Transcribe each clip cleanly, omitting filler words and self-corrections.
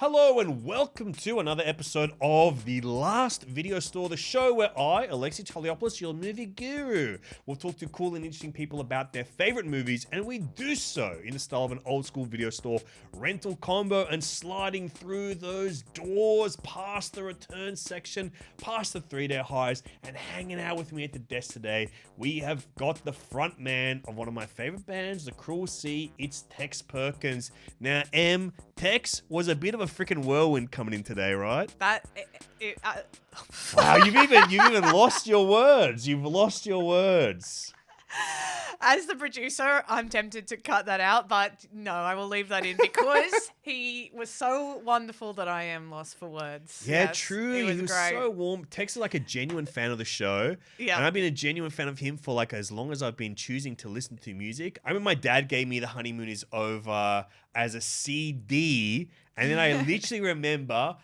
Hello and welcome to another episode of The Last Video Store, the show where I, Alexei, your movie guru, will talk to cool and interesting people about their favorite movies, and we do so in the style of an old school video store rental combo and sliding through those doors past the return section, past the 3-day highs, and hanging out with me at the desk today. We have got the front man of one of my favorite bands, The Cruel Sea. It's Tex Perkins. Now, Tex was a bit of a freaking whirlwind coming in today, right? Wow, you've even lost your words. You've lost your words. As the producer, I'm tempted to cut that out, but no, I will leave that in because he was so wonderful that I am lost for words. Yeah, yes, true. He was great. so warm. Tex is like a genuine fan of the show. Yeah. And I've been a genuine fan of him for like as long as I've been choosing to listen to music. I remember my dad gave me The Honeymoon Is Over as a CD, and then I literally remember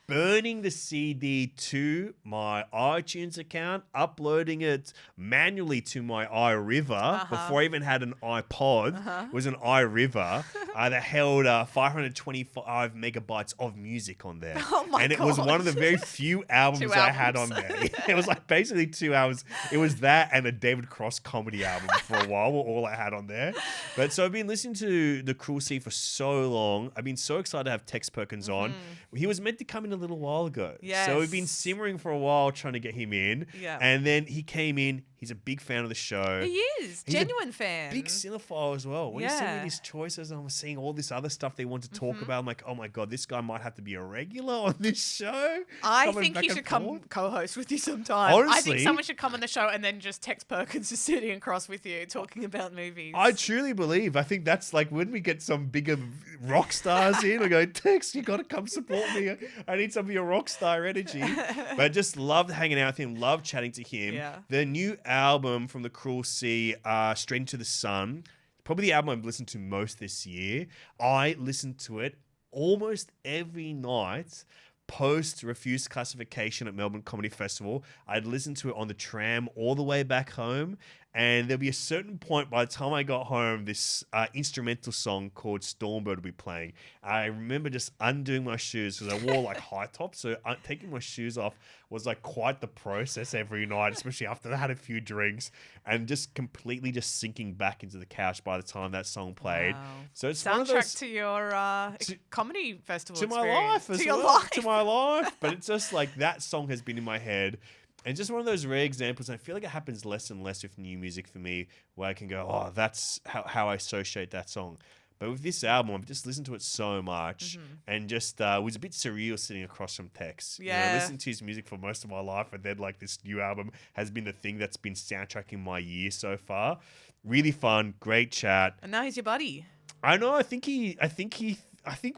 burning the CD to my iTunes account, uploading it manually to my iRiver before I even had an iPod. It was an iRiver that held 525 megabytes of music on there. Oh my And it was one of the very few albums I had on there. It was like basically 2 hours. It was that and a David Cross comedy album for a while were all I had on there. But so I've been listening to The Cruel Sea for so long. I've been so excited to have Tex Perkins on. He was meant to come in a little while ago. Yes. So we've been simmering for a while trying to get him in. Yeah. And then he came in. He's a big fan of the show. He is. He's Genuine fan. Big cinephile as well. When he sent me Yeah. these choices and I was seeing all this other stuff they want to talk about, I'm like, oh my God, this guy might have to be a regular on this show. I Coming think back he and should come forth. co-host with you sometime. I Honestly- think someone should come on the show and then just Tex Perkins is sitting across with you talking about movies. I truly believe. I think that's like when we get some bigger rock stars in, we go, Tex, you got to come support me. I need some of your rock star energy. But I just loved hanging out with him, loved chatting to him. Yeah. The new album from The Cruel Sea, Straight Into the Sun, probably the album I've listened to most this year. I listened to it almost every night post refused classification at Melbourne Comedy Festival. I'd listen to it on the tram all the way back home, and there'll be a certain point by the time I got home, this instrumental song called Stormbird will be playing. I remember just undoing my shoes because I wore like high tops, so taking my shoes off was like quite the process every night, especially after I had a few drinks, and just completely just sinking back into the couch by the time that song played. Wow. So it's one of those, soundtrack to your comedy festival to my experience. life as to your well, life. to my life. But it's just like that song has been in my head. And just one of those rare examples. I feel like it happens less and less with new music for me, where I can go, oh, that's how I associate that song. But with this album, I've just listened to it so much and just it was a bit surreal sitting across from Tex. Yeah. You know, I listened to his music for most of my life, and then like this new album has been the thing that's been soundtracking my year so far. Really fun, great chat. And now he's your buddy. I know. I think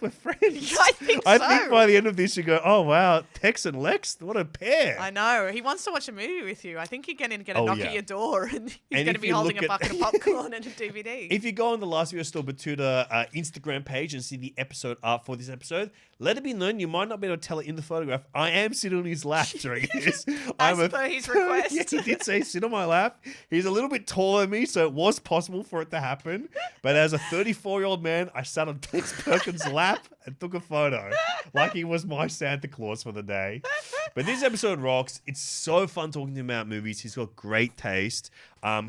we're friends. I think I so. think by the end of this, you go, oh, wow, Tex and Lex, what a pair. I know. He wants to watch a movie with you. I think you're going to get a knock at your door and he's And going to if be you holding look a at- bucket of popcorn and a DVD. If you go on the Last Video Store Batuta Instagram page and see the episode art for this episode, let it be known you might not be able to tell it in the photograph. I am sitting on his lap during this. Per his request. Yeah, he did say sit on my lap. He's a little bit taller than me, so it was possible for it to happen. But as a 34-year-old man, I sat on Tex Perkins' lap and took a photo like he was my Santa Claus for the day. But this episode rocks. It's so fun talking to him about movies. He's got great taste.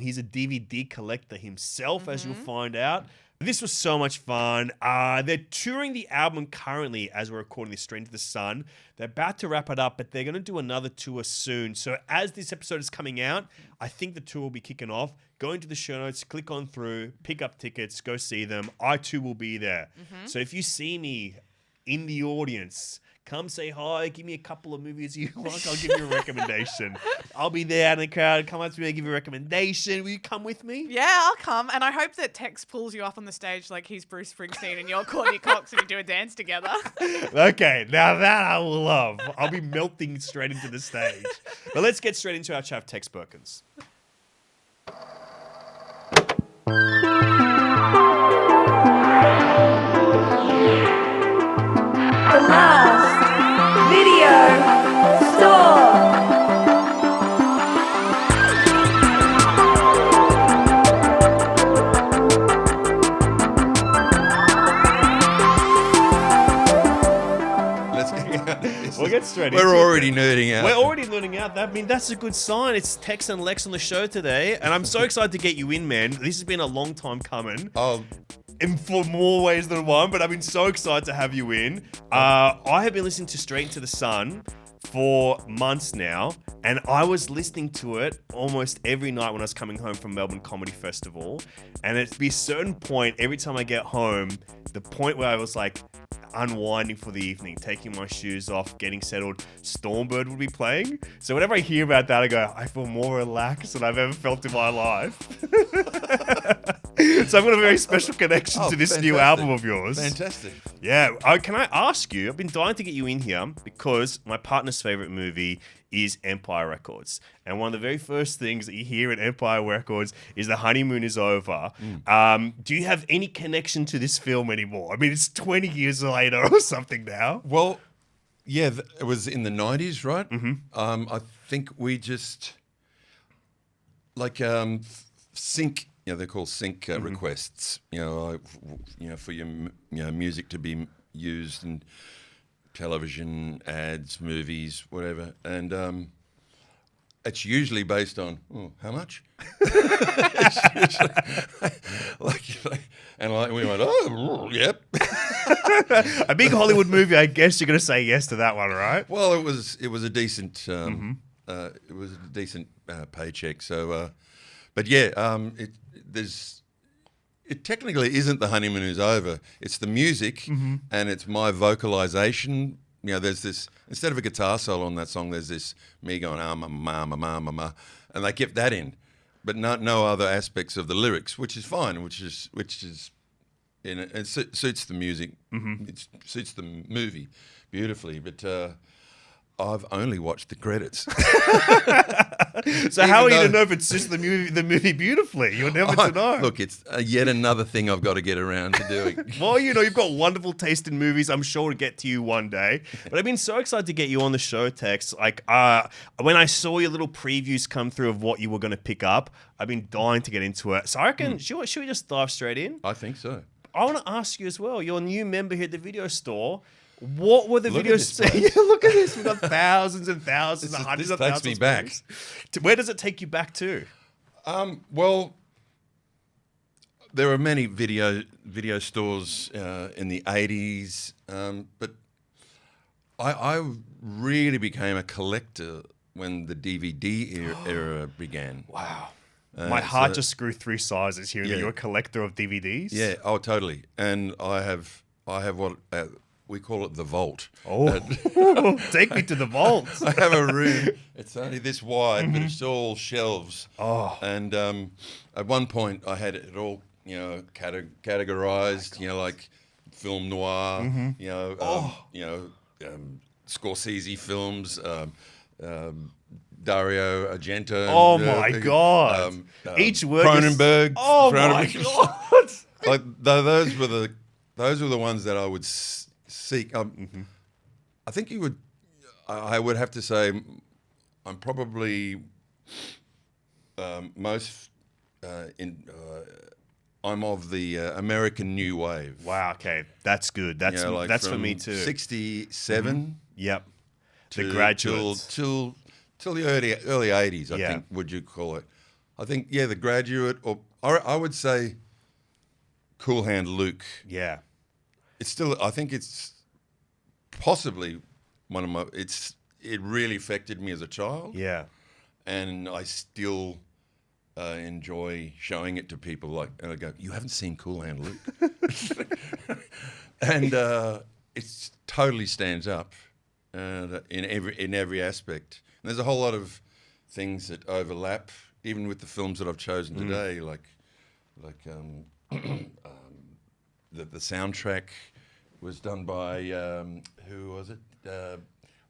He's a DVD collector himself, as you'll find out. This was so much fun. They're touring the album currently as we're recording this, Straight Into the Sun. They're about to wrap it up, but they're going to do another tour soon. So as this episode is coming out, I think the tour will be kicking off. Go into the show notes, click on through, pick up tickets, go see them. I too will be there. So if you see me in the audience, come say hi, give me a couple of movies you like, I'll give you a recommendation. I'll be there in the crowd, come up to me and give you a recommendation. Will you come with me? Yeah, I'll come. And I hope that Tex pulls you up on the stage like he's Bruce Springsteen and you're Courtney Cox and you do a dance together. Okay, now that I will love. I'll be melting straight into the stage. But let's get straight into our chat with Tex Perkins. The Last Video Store. We'll get straight We're into it already then. nerding out. We're already nerding out. I mean, that's a good sign. It's Tex and Lex on the show today, and I'm so excited to get you in, man. This has been a long time coming. Oh, In for more ways than one, but I've been so excited to have you in. I have been listening to Straight Into the Sun for months now, and I was listening to it almost every night when I was coming home from Melbourne Comedy Festival. And it'd be a certain point every time I get home, the point where I was like unwinding for the evening, taking my shoes off, getting settled, Stormbird would be playing. So whenever I hear about that, I go, I feel more relaxed than I've ever felt in my life. So I've got a very special connection to this new fantastic. album of yours. Fantastic. Yeah. Can I ask you, I've been dying to get you in here because my partner's favorite movie is Empire Records. And one of the very first things that you hear at Empire Records is The Honeymoon Is Over. Do you have any connection to this film anymore? I mean, it's 20 years later or something now. Well, yeah, it was in the 90s, right? Mm-hmm. I think we just, like, sync, they're called sync requests, for your music to be used in television, ads, movies, whatever. And it's usually based on, how much? It's usually, and we went, yep. A big Hollywood movie, I guess you're going to say yes to that one, right? Well, it was a decent paycheck. So, but yeah, it technically isn't The Honeymoon Is Over. It's the music and it's my vocalization. There's this, instead of a guitar solo on that song, there's this me going, ma, and they kept that in, but no other aspects of the lyrics, which is fine, which is it suits the music, it suits the movie beautifully, but I've only watched the credits. So how are you to know if it's just the movie beautifully? You're never to know. Look, it's yet another thing I've got to get around to doing. Well, you've got wonderful taste in movies. I'm sure to get to you one day. But I've been so excited to get you on the show, Tex. Like, when I saw your little previews come through of what you were going to pick up, I've been dying to get into it. So I reckon, should we just dive straight in? I think so. I want to ask you as well. You're a new member here at the video store. What were the Look videos? at this Look at this. We've got thousands and thousands, and hundreds this of takes thousands. me back. Movies. Where does it take you back to? Well, there are many video stores in the 80s, but I really became a collector when the DVD era began. Wow. My heart just grew 3 sizes hearing that Yeah. you're a collector of DVDs. Yeah, oh, totally. And I have what we call it the vault. Oh, take me to the vault. I have a room. It's only this wide, but it's all shelves. Oh. And at one point, I had it all, categorized. Like film noir. Scorsese films. Dario Argento. Oh my God. Each word. Cronenberg. Oh my God. Like those were the ones that I would seek. I think you would. I would have to say, I'm probably most I'm of the American New Wave. Wow. Okay, that's good. That's that's for me too. 67. Yep. The to- Graduates. till the early 80s. I Yeah. think would you call it? I think The Graduate, or I would say Cool Hand Luke. Yeah. It's still. I think it's possibly one of my. It really affected me as a child. Yeah. And I still enjoy showing it to people. And I go, "You haven't seen Cool Hand Luke," and it totally stands up in every aspect. And there's a whole lot of things that overlap, even with the films that I've chosen today, like the soundtrack was done by who was it?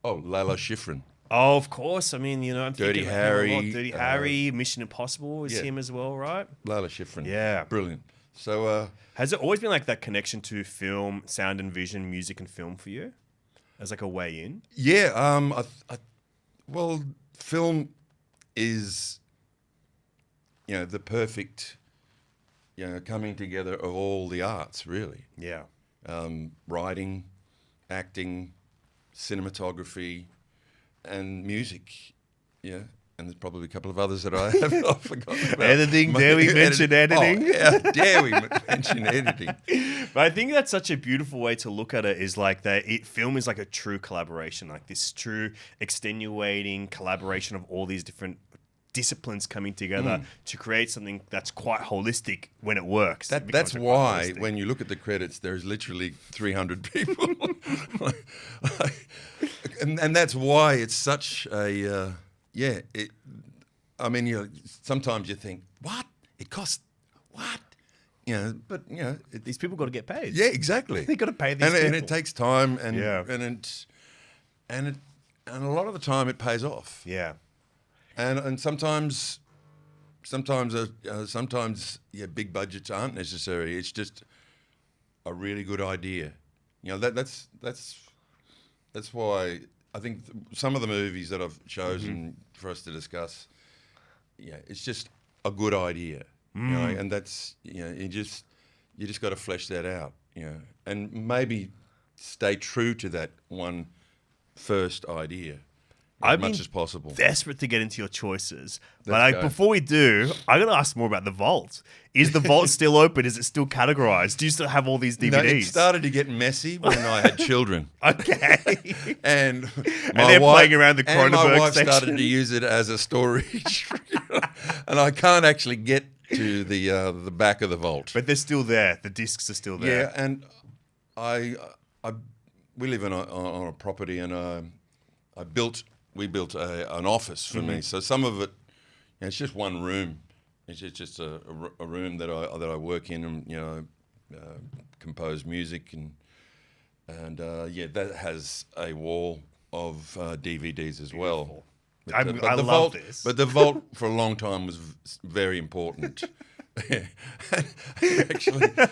Lalo Schifrin. Oh, of course. I mean, I'm Dirty thinking about him a lot. Harry, Dirty Harry, Mission Impossible is yeah. him as well, right? Lalo Schifrin. Yeah. Brilliant. So Has it always been like that connection to film, sound and vision, music and film for you? As like a way in? yeah, well, film is the perfect coming together of all the arts, really. Yeah. Writing, acting, cinematography, and music. Yeah. And there's probably a couple of others that I have forgotten about. Editing, dare we mention editing? Oh, yeah, dare we mention editing? But I think that's such a beautiful way to look at it, is like that film is like a true collaboration, like this true extenuating collaboration of all these different disciplines coming together to create something that's quite holistic when it works. That's why when you look at the credits, there's literally 300 people. and that's why it's such a... I mean, sometimes you think, what? It costs what? But these people got to get paid. Yeah, exactly. They got to pay these people, and it takes time, and and a lot of the time it pays off. Yeah, and sometimes big budgets aren't necessary. It's just a really good idea. That's why. I think some of the movies that I've chosen for us to discuss, it's just a good idea, and that's you just got to flesh that out, and maybe stay true to that one first idea as much as possible. Desperate to get into your choices, but before we do, I got to ask more about the vault. Is the vault still open? Is it still categorized? Do you still have all these DVDs? No, it started to get messy when I had children. Okay. And they're playing around the and my Cronenberg wife section. started to use it as a storage. And I can't actually get to the back of the vault. But they're still there. The discs are still there. Yeah, and we live on a property, and we built an office for me. So some of it, it's just one room. It's just a room that I work in, and compose music, and that has a wall of DVDs as well. I the love vault, this. But the vault for a long time was very important.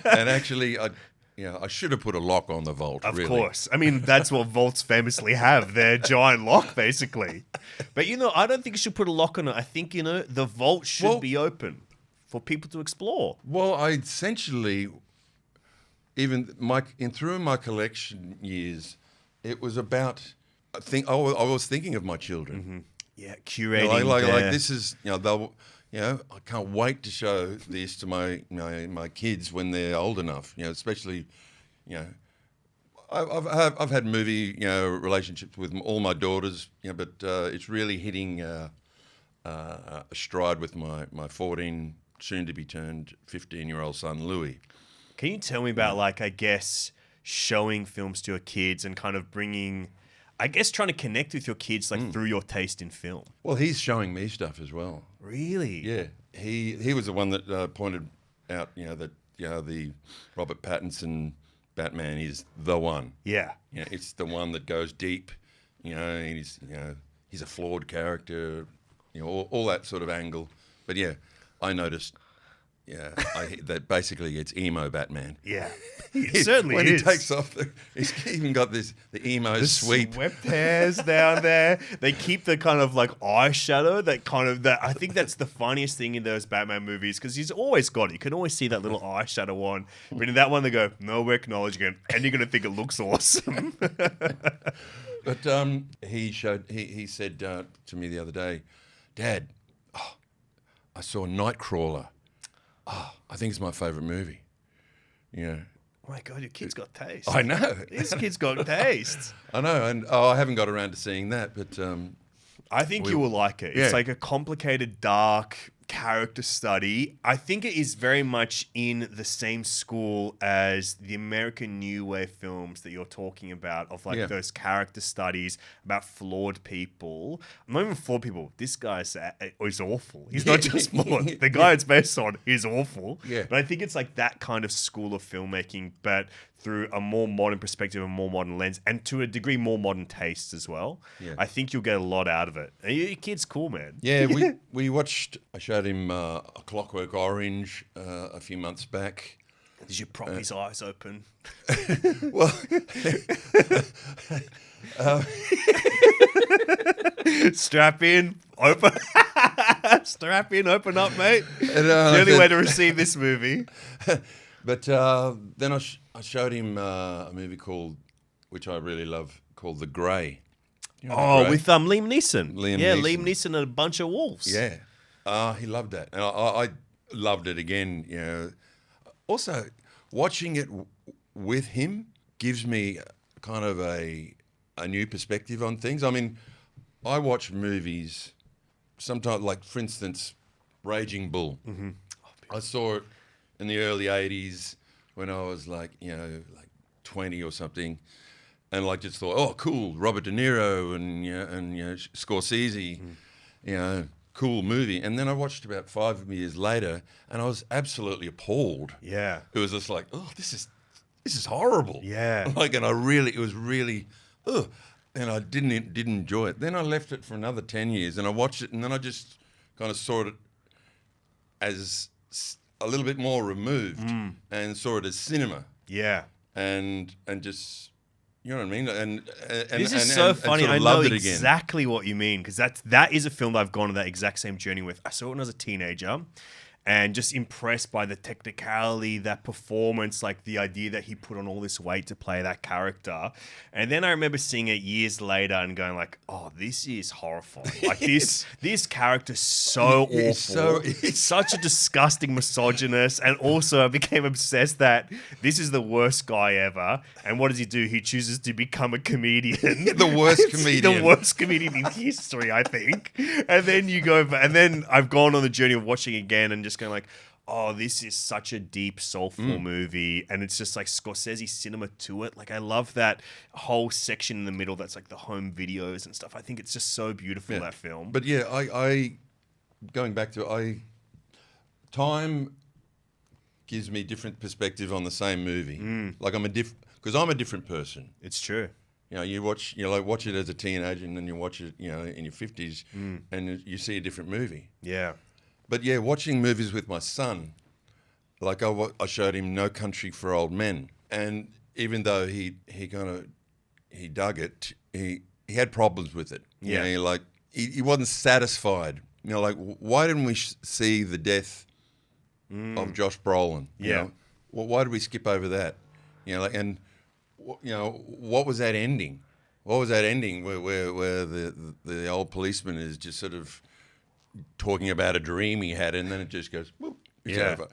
actually, I should have put a lock on the vault. Of really. course. I mean, that's what vaults famously have. Their giant lock, basically. But, I don't think you should put a lock on it. I think, the vault should be open for people to explore. Well, I essentially, through my collection years, it was about, I was thinking of my children. Mm-hmm. Yeah, curating. Like this is, they'll... I can't wait to show this to my kids when they're old enough. Especially, I've had movie relationships with all my daughters. But it's really hitting a stride with my 14, soon to be turned 15-year-old son Louis. Can you tell me about I guess showing films to your kids and kind of bringing, I guess, trying to connect with your kids through your taste in film? Well, he's showing me stuff as well. Really? Yeah, he was the one that pointed out, that the Robert Pattinson Batman is the one. Yeah. It's the one that goes deep. He's a flawed character. All that sort of angle. But yeah, I noticed. Yeah, that basically it's emo Batman. Yeah, it certainly when is. He takes off, he's even got the emo sweep. Swept hairs down there. They keep the kind of eyeshadow. I think that's the funniest thing in those Batman movies, because he's always got it. You can always see that little eyeshadow on. But in that one, they go, "No, we're acknowledging it," and you're gonna think it looks awesome. But he said to me the other day, "Dad, I saw Nightcrawler. I think it's my favourite movie." Oh my God, your kid's got taste. I know. This kid's got taste. I know, and I haven't got around to seeing that, but I think you will like it. It's like a complicated, dark character study. I think it is very much in the same school as the American New Wave films that you're talking about, of those character studies about flawed people. Not even flawed people. This guy is awful. He's not just flawed. The guy it's based on is awful. Yeah. But I think it's like that kind of school of filmmaking, but through a more modern perspective, a more modern lens, and to a degree more modern tastes as well. Yeah. I think you'll get a lot out of it. And your kid's cool, man. Yeah, we watched, I showed him A Clockwork Orange a few months back. Did you prop his eyes open? Well... Strap in, open. Strap in, open up, mate. The only way to receive this movie. But then I showed him a movie called which I really love, called The Grey. You know Oh, The Grey? with Liam Neeson. Liam Liam Neeson. Neeson and a bunch of wolves. Yeah. He loved that. And I loved it again, you know. Also, watching it with him gives me kind of a new perspective on things. I mean, I watch movies sometimes, like, for instance, Raging Bull. Mm-hmm. I saw it in the early 80s when I was like 20 or something. And like just thought, oh, cool, Robert De Niro and Scorsese, cool movie. And then I watched about 5 years later, and I was absolutely appalled. Yeah. It was just like, oh, this is horrible. Yeah. Like, and it was really, and I didn't enjoy it. Then I left it for another 10 years, and I watched it, and then I just kind of saw it as a little bit more removed, and saw it as cinema, Yeah. and just. You know what I mean? And This is so funny. sort of I know loved it again. exactly what you mean, because that is a film that I've gone on that exact same journey with. I saw it when I was a teenager, and just impressed by the technicality, that performance, like the idea that he put on all this weight to play that character. And then I remember seeing it years later and going like, oh, this is horrifying. Like this character's so awful. It's such a disgusting misogynist. And also I became obsessed that this is the worst guy ever. And what does he do? He chooses to become a comedian. The worst comedian. The worst comedian in history, I think. And then you go, and then I've gone on the journey of watching again and just going like, oh, this is such a deep, soulful movie. And it's just like Scorsese cinema to it. Like, I love that whole section in the middle that's like the home videos and stuff. I think it's just so beautiful, that film. But yeah, I going back to time gives me different perspective on the same movie. Like because I'm a different person. It's true. You know, you watch it as a teenager, and then you watch it, in your 50s, and you see a different movie. Yeah. But yeah, watching movies with my son, like I showed him No Country for Old Men, and even though he dug it, he had problems with it. Yeah. You know, he wasn't satisfied. You know, like, why didn't we see the death of Josh Brolin? You know? Why did we skip over that? You know, and what was that ending? What was that ending where the old policeman is just sort of talking about a dream he had, and then it just goes, whoop, it's over.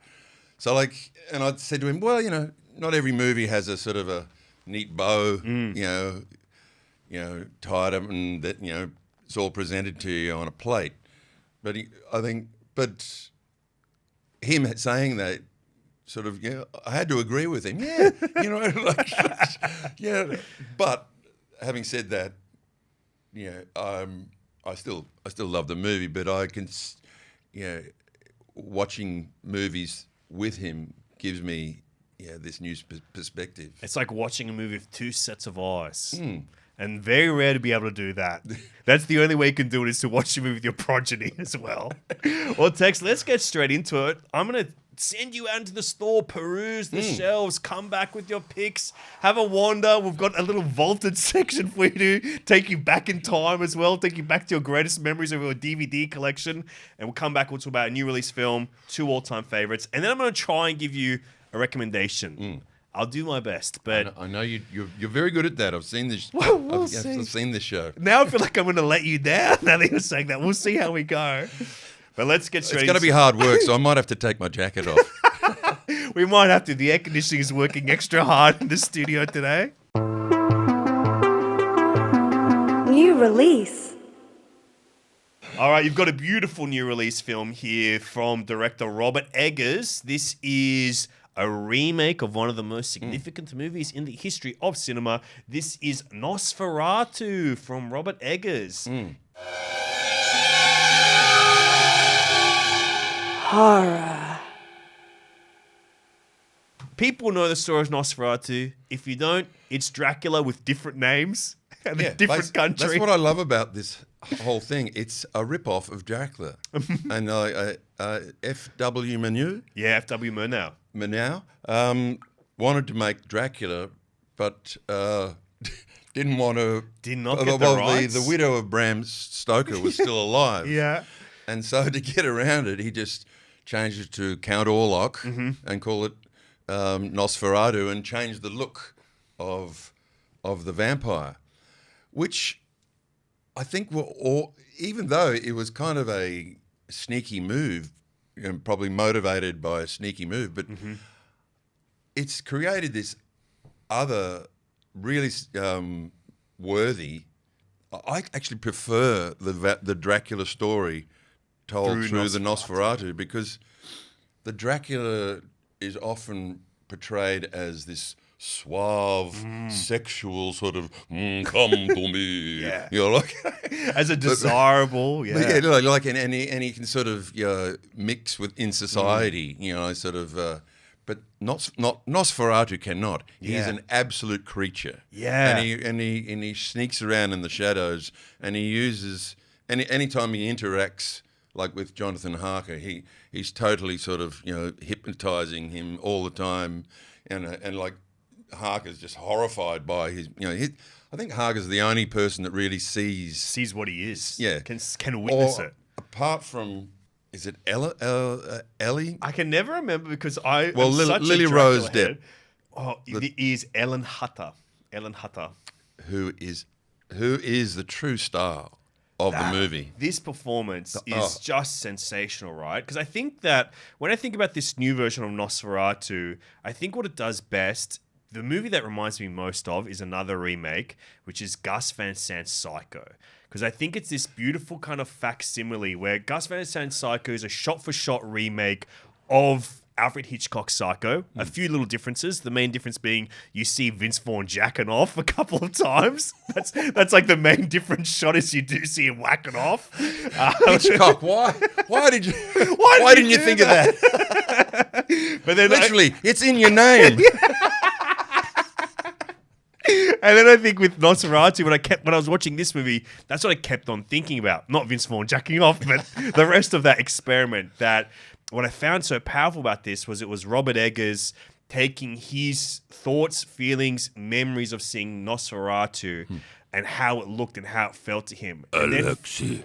So and I said to him, well, not every movie has a sort of a neat bow, tied up, and that it's all presented to you on a plate. But but him saying that sort of, I had to agree with him. Yeah, But having said that, I still love the movie, but I can, watching movies with him gives me, this new perspective. It's like watching a movie with two sets of eyes. And very rare to be able to do that. That's the only way you can do it, is to watch a movie with your progeny as well. Well, Tex, let's get straight into it. I'm going to send you out into the store, peruse the shelves, come back with your picks, have a wander. We've got a little vaulted section for you to take you back in time as well, take you back to your greatest memories of your DVD collection. And we'll come back, we'll talk about a new release film, 2 all-time favorites. And then I'm going to try and give you a recommendation. I'll do my best, but I know you're very good at that. I've seen this. We'll I've seen this show. Now I feel like I'm going to let you down. Now that you're saying that, we'll see how we go. But let's get straight. It's going to be hard work, so I might have to take my jacket off. We might have to. The air conditioning is working extra hard in the studio today. New release. All right, you've got a beautiful new release film here from director Robert Eggers. This is a remake of one of the most significant movies in the history of cinema. This is Nosferatu from Robert Eggers. Horror. People know the story of Nosferatu. If you don't, it's Dracula with different names and a different country. That's what I love about this whole thing. It's a rip-off of Dracula. And F.W. Murnau. Yeah, F.W. Murnau. Wanted to make Dracula, but didn't want to. Did not get the rights. The widow of Bram Stoker was still alive. Yeah. And so to get around it, he just changed it to Count Orlok and call it Nosferatu, and changed the look of of the vampire, which I think were all, even though it was kind of a sneaky move, probably motivated by a sneaky move, but it's created this other really worthy. I actually prefer the Dracula story told through the Nosferatu, because the Dracula is often portrayed as this suave, sexual sort of come to me, like as a desirable, but like and he can sort of mix in society, sort of. But not Nosferatu cannot. He's an absolute creature. Yeah, and he sneaks around in the shadows, and he uses anytime he interacts, like with Jonathan Harker, he's totally sort of hypnotizing him all the time, and like Harker's just horrified by his I think Harker's the only person that really sees what he is. Yeah, can witness it. Apart from. Is it Ellie? I can never remember because I Lily Rose Depp. Oh, it is Ellen Hutter. Who is the true star of the movie? This performance is just sensational, right? Because I think that when I think about this new version of Nosferatu, I think what it does best, the movie that reminds me most of is another remake, which is Gus Van Sant's Psycho. Because I think it's this beautiful kind of facsimile where Gus Van Sant's Psycho is a shot-for-shot remake of Alfred Hitchcock's Psycho. A few little differences. The main difference being you see Vince Vaughn jacking off a couple of times. That's like the main different shot is you do see him whacking off. Hitchcock, why didn't you think of that? But then literally, it's in your name. And then I think with Nosferatu, when I was watching this movie, that's what I kept on thinking about. Not Vince Vaughn jacking off, but the rest of that experiment. That what I found so powerful about this was it was Robert Eggers taking his thoughts, feelings, memories of seeing Nosferatu and how it looked and how it felt to him. And Alexei,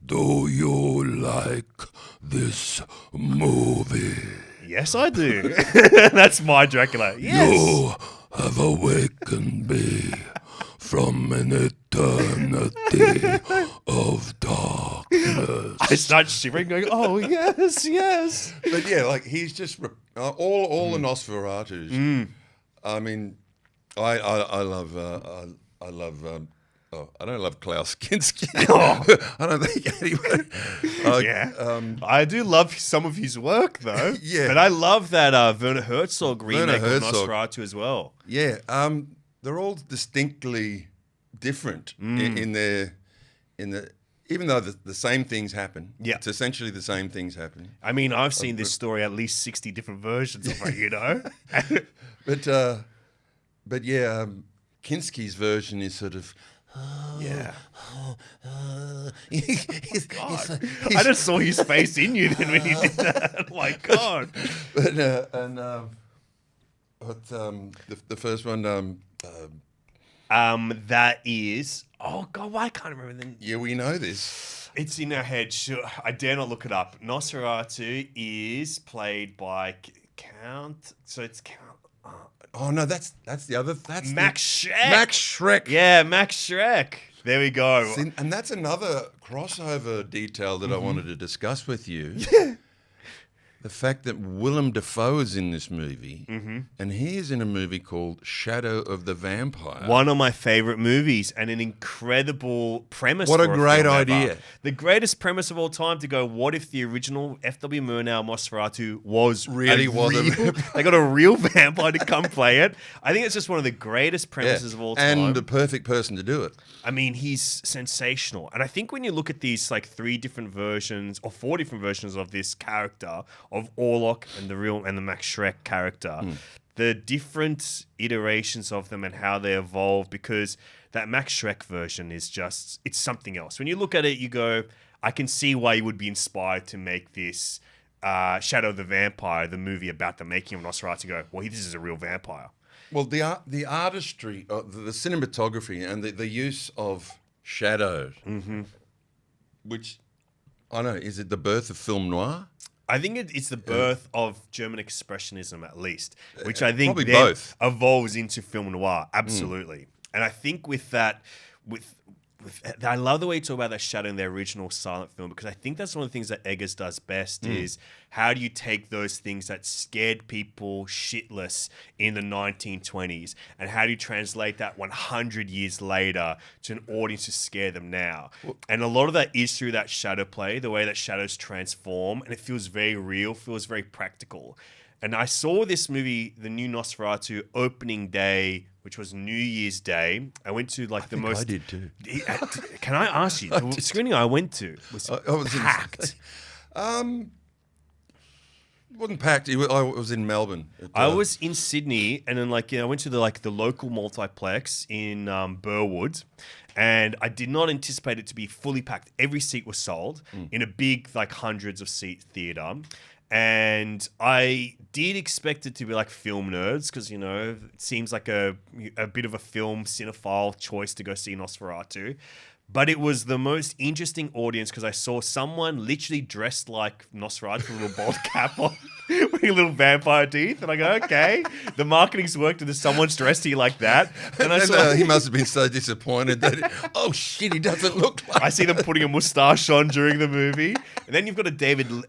do you like this movie? Yes, I do. That's my Dracula. Yes. You have awakened me from an eternity of darkness. I start shivering, going, "Oh yes, yes." But yeah, like he's just all the Nosferatus. I mean, I love I don't love Klaus Kinski. I don't think anyone. I do love some of his work though. Yeah, but I love that Werner Herzog remake of Nosferatu as well. Yeah, they're all distinctly different in the even though the same things happen. Yeah, it's essentially the same things happening. I mean, I've seen this story at least 60 different versions of it, But yeah, Kinski's version is sort of. I just saw his face in you then when he did that. Oh my God. But the first one, that is. Oh God, why can't I remember the? Yeah, we know this. It's in our head. Sure, I dare not look it up. Nosferatu is played by Count. So it's Count. Oh no, that's the other. That's Max Schreck. Max Schreck. Yeah, Max Schreck. There we go. See, and that's another crossover detail that I wanted to discuss with you. Yeah. The fact that Willem Dafoe is in this movie, and he is in a movie called Shadow of the Vampire. One of my favorite movies, and an incredible premise. What a for great film idea. ever. The greatest premise of all time to go, what if the original F.W. Murnau Nosferatu was Really wasn't. They got a real vampire to come play it. I think it's just one of the greatest premises of all time. And the perfect person to do it. I mean, he's sensational. And I think when you look at these like 3 different versions or 4 different versions of this character, of Orlok and the Max Schreck character, the different iterations of them and how they evolve, because that Max Schreck version is just, it's something else. When you look at it, you go, I can see why you would be inspired to make this Shadow of the Vampire, the movie about the making of Nosferatu, go, well, this is a real vampire. Well, the artistry, the cinematography, and the use of shadows, which, I don't know, is it the birth of film noir? I think it's the birth of German expressionism, at least, which I think Probably then both. evolves into film noir. Absolutely. And I think with that, I love the way you talk about that shadow in the original silent film, because I think that's one of the things that Eggers does best is how do you take those things that scared people shitless in the 1920s and how do you translate that 100 years later to an audience to scare them now? And a lot of that is through that shadow play, the way that shadows transform, and it feels very real, feels very practical. And I saw this movie, the new Nosferatu, opening day, which was New Year's Day. I went to like the most. I did too. Can I ask you? The screening I went to was packed. It wasn't packed. I was in Melbourne. I was in Sydney, and then I went to the local multiplex in Burwood, and I did not anticipate it to be fully packed. Every seat was sold in a big hundreds of seat theater. And I did expect it to be like film nerds because, it seems like a bit of a film cinephile choice to go see Nosferatu. But it was the most interesting audience because I saw someone literally dressed like Nosferatu with a little bald cap on, with little vampire teeth. And I go, okay, the marketing's worked and someone's dressed here like that. And he must have been so disappointed that, oh shit, he doesn't look like I see them putting a mustache on during the movie. And then you've got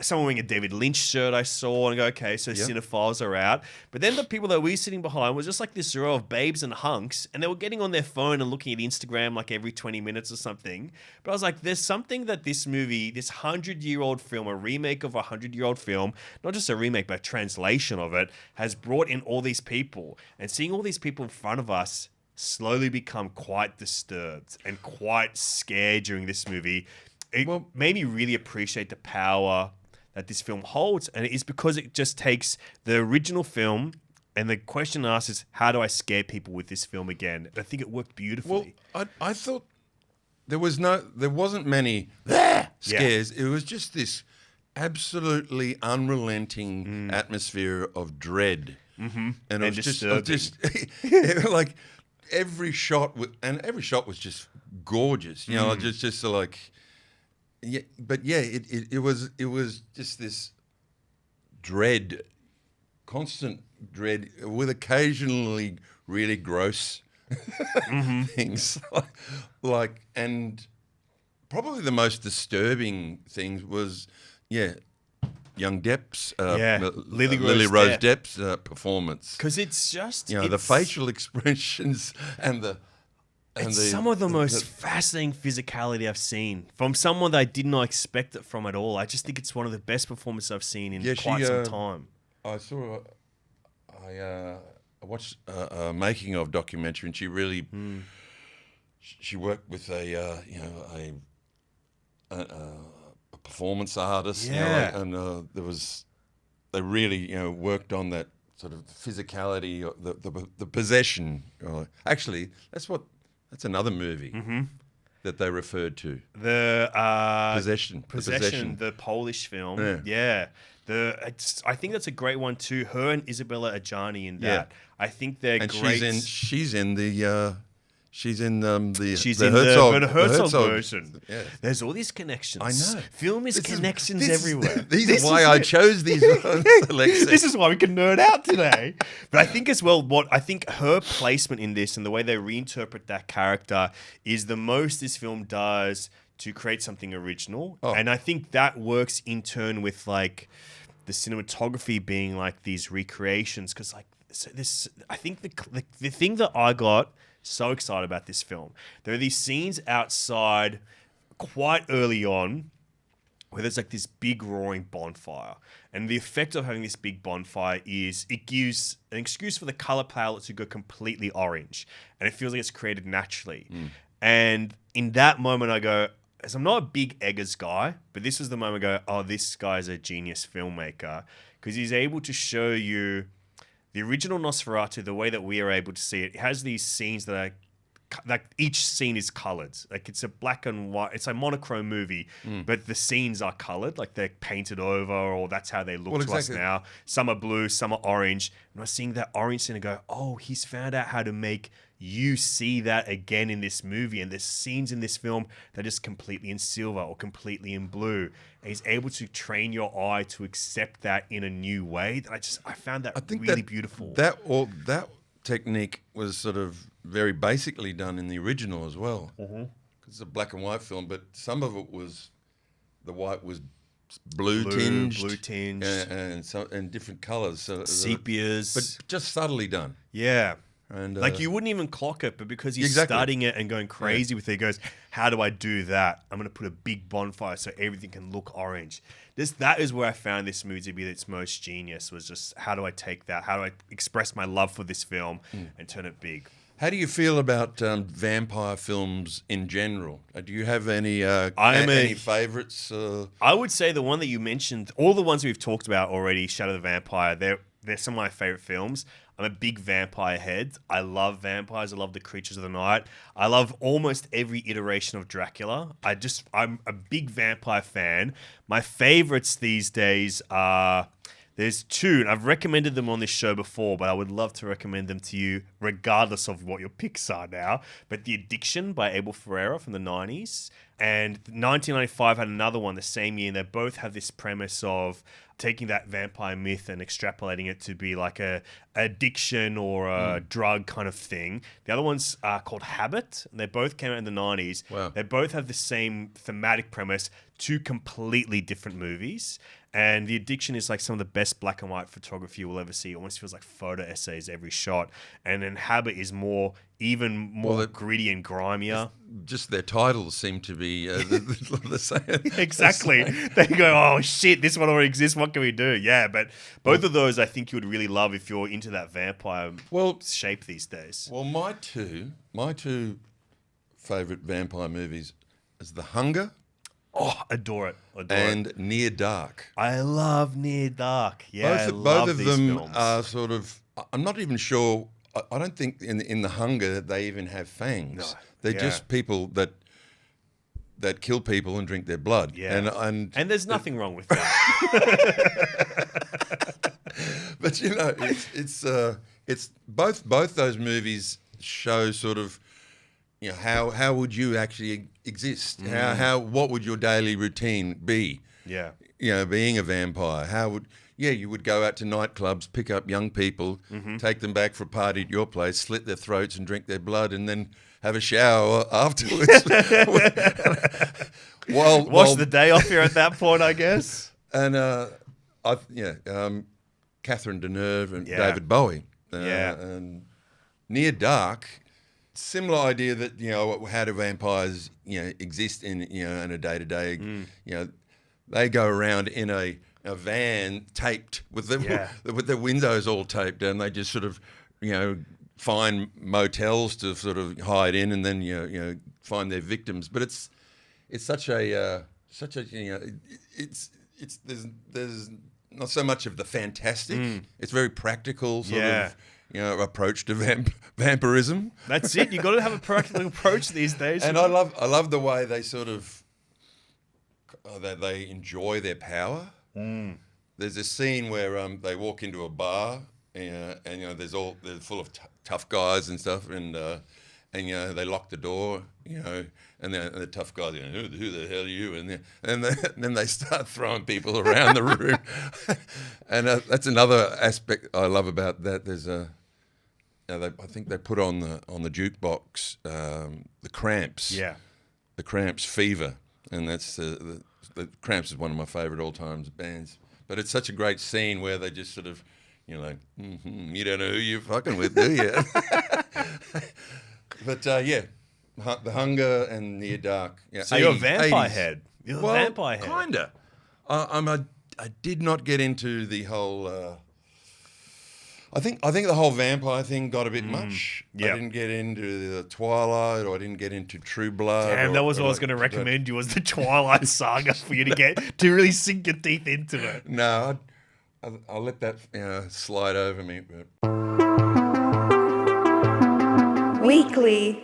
someone wearing a David Lynch shirt I saw and I go, okay, so cinephiles are out. But then the people that we were sitting behind was just like this row of babes and hunks and they were getting on their phone and looking at Instagram like every 20 minutes or something. But I was like, there's something that this movie, this 100-year-old film, a remake of a 100-year-old film, not just a remake, but a translation of it, has brought in all these people. And seeing all these people in front of us slowly become quite disturbed and quite scared during this movie, it made me really appreciate the power that this film holds. And it is because it just takes the original film and the question asked is, how do I scare people with this film again? And I think it worked beautifully. Well, I thought there wasn't many scares. It was just this absolutely unrelenting atmosphere of dread. Mm-hmm. And it was just like every shot was just gorgeous. It was just this dread, constant dread with occasionally really gross things and probably the most disturbing things was young Depp's Lily Rose Depp's performance, because it's just the facial expressions and some of the most fascinating physicality I've seen from someone that I did not expect it from at all. I just think it's one of the best performances I've seen in quite some time. I watched a making of documentary, and she really she worked with a performance artist, and they really worked on that sort of physicality, the possession. Actually, that's another movie that they referred to. The Possession, the Polish film. Yeah. I think that's a great one too. Her and Isabella Adjani in that. I think they're great. She's in the Herzog version. Yeah. There's all these connections. I know. Film is connections everywhere. These are why I chose these ones, Alexei. This is why we can nerd out today. But I think as well, I think her placement in this and the way they reinterpret that character is the most this film does to create something original. Oh. And I think that works in turn with the cinematography being these recreations. Because I think the thing that I got so excited about this film, there are these scenes outside quite early on where there's this big roaring bonfire. And the effect of having this big bonfire is it gives an excuse for the color palette to go completely orange. And it feels like it's created naturally. And in that moment I go, as I'm not a big Eggers guy, but this was the moment I go, oh, this guy's a genius filmmaker, because he's able to show you the original Nosferatu, the way that we are able to see it. It has these scenes that are, each scene is colored. It's a black and white, it's a monochrome movie, but the scenes are colored, they're painted over, or that's how they look to us now. Some are blue, some are orange. And I was seeing that orange scene and go, oh, he's found out how to make you see that again in this movie, and there's scenes in this film that are just completely in silver or completely in blue. And he's able to train your eye to accept that in a new way. I found that really beautiful. That technique was sort of very basically done in the original as well. Because it's a black and white film, but some of it was, the white was blue tinged, and different colours, so sepias, but just subtly done. Yeah. And like you wouldn't even clock it, but because he's studying it and going crazy with it, he goes, how do I do that? I'm going to put a big bonfire so everything can look orange. That is where I found this movie to be its most genius, was just how do I take that? How do I express my love for this film and turn it big? How do you feel about vampire films in general? Do you have any favourites? I would say the one that you mentioned, all the ones we've talked about already, Shadow the Vampire, they're some of my favourite films. I'm a big vampire head. I love vampires. I love the creatures of the night. I love almost every iteration of Dracula. I'm a big vampire fan. My favourites these days are... There's two, and I've recommended them on this show before, but I would love to recommend them to you regardless of what your picks are now. But The Addiction by Abel Ferrara from the 90s, and 1995 had another one the same year, and they both have this premise of taking that vampire myth and extrapolating it to be like a addiction or a drug kind of thing. The other one's called Habit, and they both came out in the 90s. Wow. They both have the same thematic premise, two completely different movies. And The Addiction is like some of the best black and white photography you'll ever see. It almost feels like photo essays every shot. And then Habit is even more gritty and grimier. Just their titles seem to be the same. Exactly. They go, oh shit, this one already exists. What can we do? Yeah, but both of those I think you would really love if you're into that vampire shape these days. Well, my two favourite vampire movies is The Hunger. Oh, adore it. And Near Dark. I love Near Dark. Yeah, both of them films. are sort of... I'm not even sure... I don't think in The Hunger that they even have fangs. No. They're just people that kill people and drink their blood. Yeah. And there's nothing wrong with that. But, you know, it's both those movies show sort of... You know, how would you actually exist? What would your daily routine be? Yeah. You know, being a vampire, you would go out to nightclubs, pick up young people, take them back for a party at your place, slit their throats and drink their blood, and then have a shower afterwards. Wash the day off here at that point, I guess. And Catherine Deneuve and David Bowie. And Near Dark. Similar idea that, you know, how do vampires, you know, exist in a day-to-day, you know, they go around in a van taped with the windows all taped, and they just sort of, you know, find motels to sort of hide in, and then you know find their victims. But it's such a you know, it's there's not so much of the fantastic. It's very practical sort of, you know, approach to vampirism. That's it. You got to have a practical approach these days. And I love the way they sort of they enjoy their power. There's this scene where they walk into a bar and you know they're full of tough guys and stuff, and you know they lock the door, you know, and the tough guys, you know, who the hell are you? And then they start throwing people around the room, and that's another aspect I love about that. There's I think they put on the jukebox the Cramps, the Cramps Fever, and that's the Cramps is one of my favourite all times bands. But it's such a great scene where they just sort of, you know, like, you don't know who you're fucking with, do you? But The Hunger and Near Dark. Yeah, so you're a vampire head. You're a vampire head. Kinda. I did not get into the whole. I think the whole vampire thing got a bit much. I didn't get into the Twilight, or I didn't get into True Blood. Damn, that was what I was going to recommend you, was the Twilight saga for you to really sink your teeth into it. No, I'll let that slide over me. But. Weekly.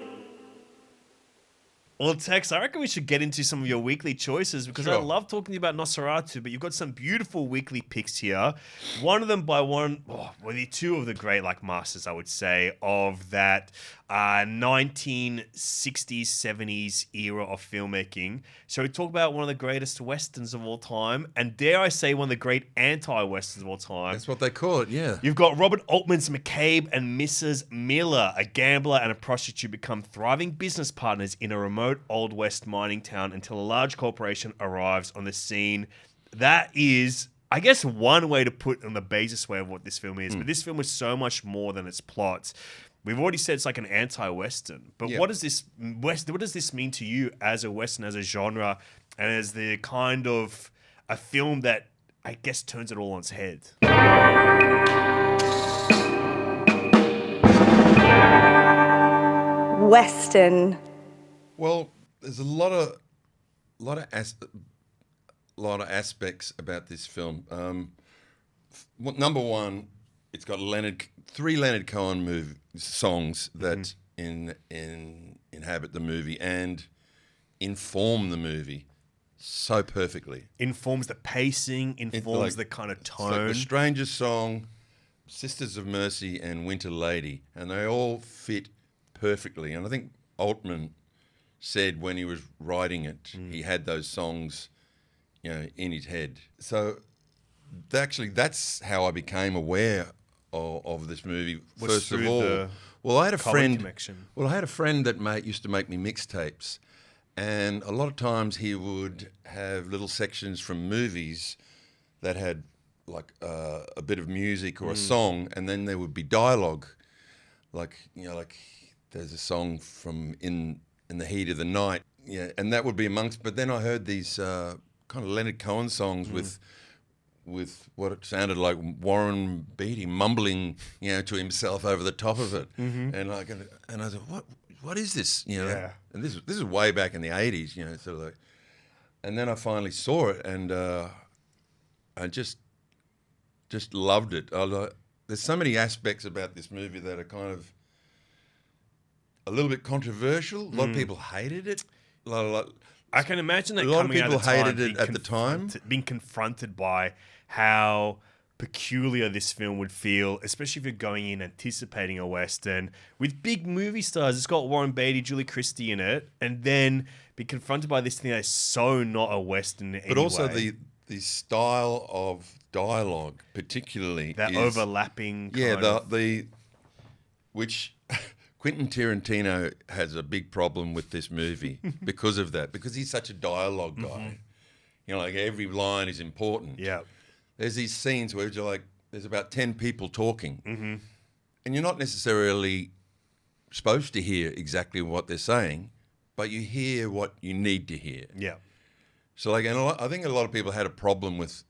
Well, Tex, I reckon we should get into some of your weekly choices because I Sure. love talking to you about Nosferatu, but you've got some beautiful weekly picks here. One of them by one, well, the two of the great like masters, I would say, of that 1960s, 70s era of filmmaking. So we talk about one of the greatest westerns of all time, and dare I say, one of the great anti-westerns of all time. That's what they call it, yeah. You've got Robert Altman's McCabe and Mrs. Miller. A gambler and a prostitute become thriving business partners in a remote Old West mining town until a large corporation arrives on the scene. That is, I guess, one way to put on the basis way of what this film is. But this film is so much more than its plot. We've already said it's like an anti-Western. But Yeah. what does this mean to you as a Western, as a genre, and as the kind of a film that I guess turns it all on its head? Western. Well, there's a lot of aspects about this film. Number one, it's got three Leonard Cohen songs that inhabit the movie and inform the movie so perfectly. Informs the pacing, informs the kind of It's like tone. The Stranger's Song, Sisters of Mercy, and Winter Lady, and they all fit perfectly. And I think Altman said when he was writing it, he had those songs, in his head. So actually, that's how I became aware of this movie. Was First of through all, the well, I had a Cohen friend. connection. Well, I had a friend that used to make me mixtapes, and a lot of times he would have little sections from movies that had like a bit of music or a song, and then there would be dialogue, like there's a song from in the Heat of the Night, and that would be amongst. But then I heard these kind of Leonard Cohen songs with what it sounded like Warren Beatty mumbling, to himself over the top of it, and I thought, what is this, Yeah. And this is way back in the 80s, sort of like, and then I finally saw it, and I just loved it. There's so many aspects about this movie that are kind of a little bit controversial. A lot of people hated it. I can imagine that A lot of coming out people of the time, hated it at the time. being confronted by how peculiar this film would feel, especially if you're going in anticipating a Western with big movie stars. It's got Warren Beatty, Julie Christie in it, and then be confronted by this thing that's so not a Western But also the style of dialogue, particularly that is, overlapping. Kind of, which Quentin Tarantino has a big problem with this movie because of that, because he's such a dialogue guy. Like every line is important. yeah. There's these scenes where you're like, there's about 10 people talking, and you're not necessarily supposed to hear exactly what they're saying, but you hear what you need to hear. Yeah. So I think a lot of people had a problem with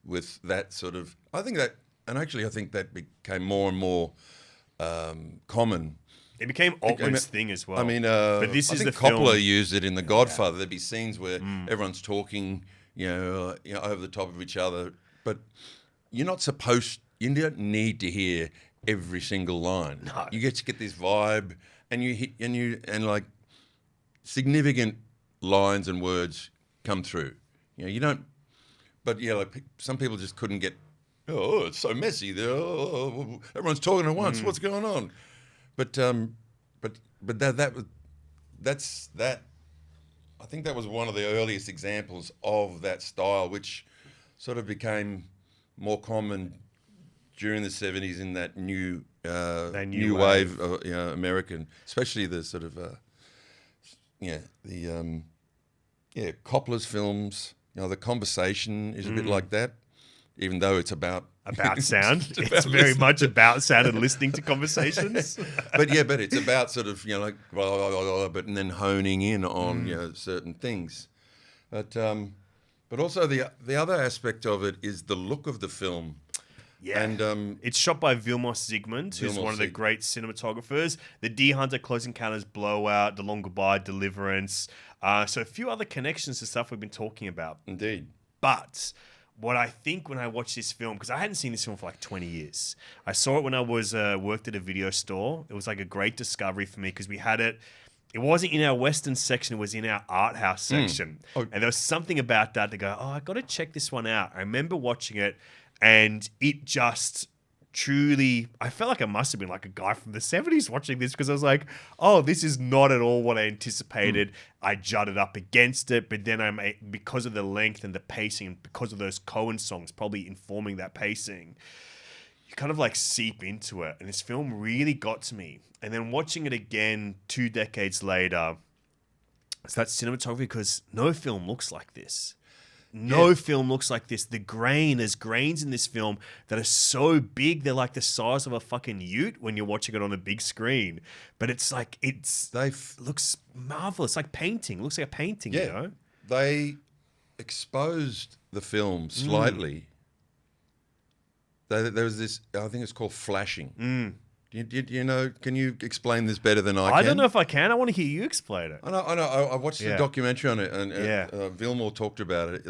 that sort of. I think that became more and more common. It became Altman's thing as well. I mean, but this I is think the Coppola film. used it in The Godfather. There'd be scenes where everyone's talking, over the top of each other, but you don't need to hear every single line. No. You get to get this vibe, and like significant lines and words come through. You don't. But like some people just couldn't get. Oh, it's so messy. Everyone's talking at once. What's going on? But that's that. I think that was one of the earliest examples of that style, which sort of became more common during the 70s in that new new wave American, especially the sort of Coppola's films. The Conversation is a bit like that, even though it's about sound. It's It's about very listening. much about sound and listening to conversations. but it's about sort of like blah, blah, blah, blah, but and then honing in on certain things. But also the other aspect of it is the look of the film. Yeah. And it's shot by Vilmos Zsigmond, who's Vilmos one of the Zsigmond. great great cinematographers. The Deer Hunter, Close Encounters, Blowout, The Long Goodbye, Deliverance. So a few other connections to stuff we've been talking about. Indeed. But what I think when I watched this film, because I hadn't seen this film for like 20 years. I saw it when I was worked at a video store. It was like a great discovery for me because we had it it wasn't in our Western section, it was in our art house section. Oh. And there was something about that to go, oh, I got to check this one out. I remember watching it and it just truly, I felt like I must have been like a guy from the 70s watching this because I was like, oh, this is not at all what I anticipated. I jutted up against it, but then because of the length and the pacing, and because of those Coen songs probably informing that pacing, you kind of like seep into it. And this film really got to me. And then watching it again 2 decades later, it's that cinematography because no film looks like this. No film looks like this. There's grains in this film that are so big, they're like the size of a fucking ute when you're watching it on a big screen. But it's like, looks marvelous, like painting. It looks like a painting, you know? They exposed the film slightly. There was this, I think it's called flashing. You know, can you explain this better than I can? I don't know if I can. I want to hear you explain it. I know. I watched a documentary on it, and Vilmore talked about it.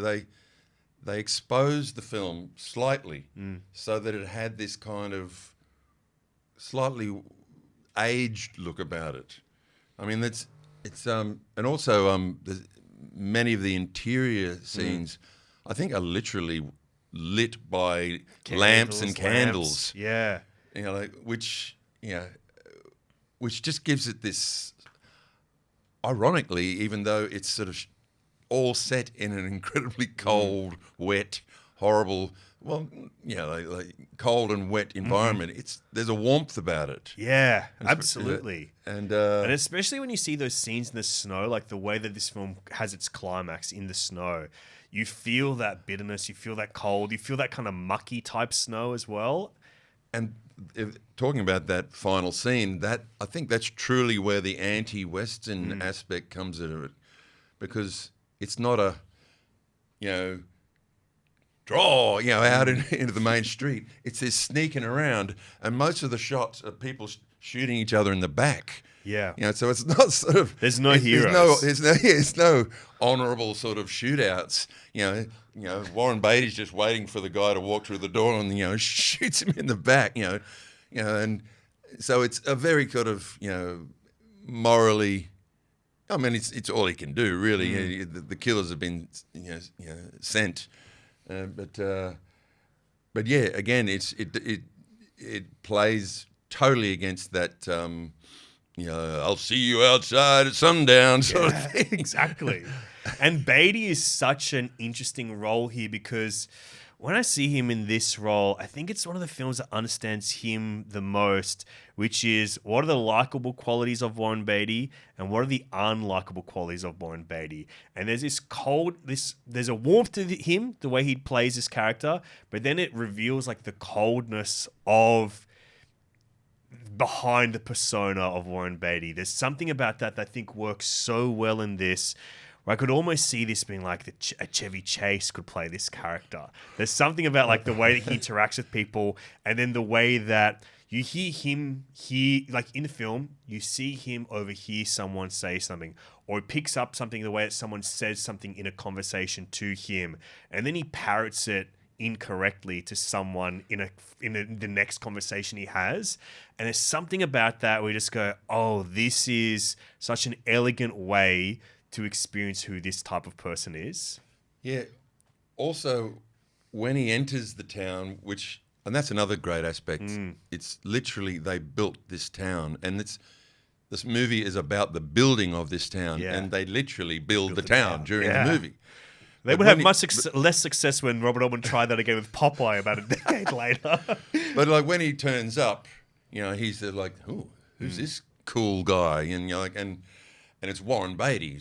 They exposed the film slightly so that it had this kind of slightly aged look about it. I mean, it's and also there's many of the interior scenes, I think, are literally lit by lamps and candles. Yeah. You know, which just gives it this, ironically, even though it's sort of all set in an incredibly cold, wet, horrible, like cold and wet environment, there's a warmth about it. Yeah, absolutely. And especially when you see those scenes in the snow, like the way that this film has its climax in the snow, you feel that bitterness, you feel that cold, you feel that kind of mucky type snow as well. And talking about that final scene, I think that's truly where the anti-Western aspect comes into it, because it's not a, draw, out into the main street. It's this sneaking around, and most of the shots are people shooting each other in the back. Yeah. So it's not sort of... There's no heroes. There's no honourable sort of shootouts. Warren Beatty's just waiting for the guy to walk through the door and, shoots him in the back, and so it's a very sort of, morally... I mean, it's all he can do, really. The killers have been, sent. But yeah, again, it plays totally against that... I'll see you outside at sundown sort of thing. Exactly. And Beatty is such an interesting role here because when I see him in this role, I think it's one of the films that understands him the most, which is what are the likable qualities of Warren Beatty and what are the unlikable qualities of Warren Beatty. And there's there's a warmth to him, the way he plays this character, but then it reveals like the coldness of behind the persona of Warren Beatty. There's something about that I think works so well in this, where I could almost see this being like a Chevy Chase could play this character. There's something about like the way that he interacts with people, and then the way that you hear him like in the film, you see him overhear someone say something, or he picks up something the way that someone says something in a conversation to him, and then he parrots it incorrectly to someone in the next conversation he has. And there's something about that where you just go, oh, this is such an elegant way to experience who this type of person is. Yeah. Also, when he enters the town, and that's another great aspect, it's literally they built this town, and this movie is about the building of this town, and they literally build the town during the movie. They would have much less success when Robert Altman tried that again with Popeye about a decade later. But like when he turns up, he's like, "Oh, who's this cool guy?" And and it's Warren Beatty,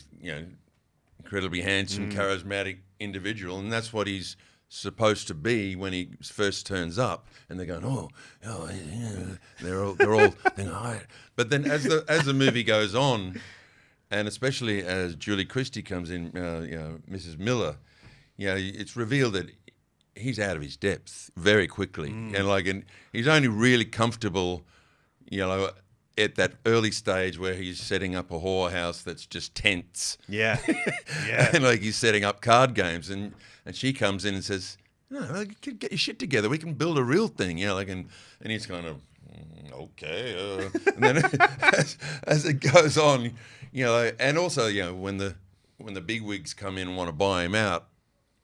incredibly handsome, charismatic individual, and that's what he's supposed to be when he first turns up. And they're going, "Oh, yeah." They're all thinking, "Oh." But then as the movie goes on, and especially as Julie Christie comes in, Mrs. Miller, it's revealed that he's out of his depth very quickly, and he's only really comfortable, at that early stage where he's setting up a whorehouse that's just tents. Yeah. And he's setting up card games, and she comes in and says, "No, get your shit together. We can build a real thing." And he's kind of, Okay. And then as it goes on, and also, when the bigwigs come in and want to buy him out,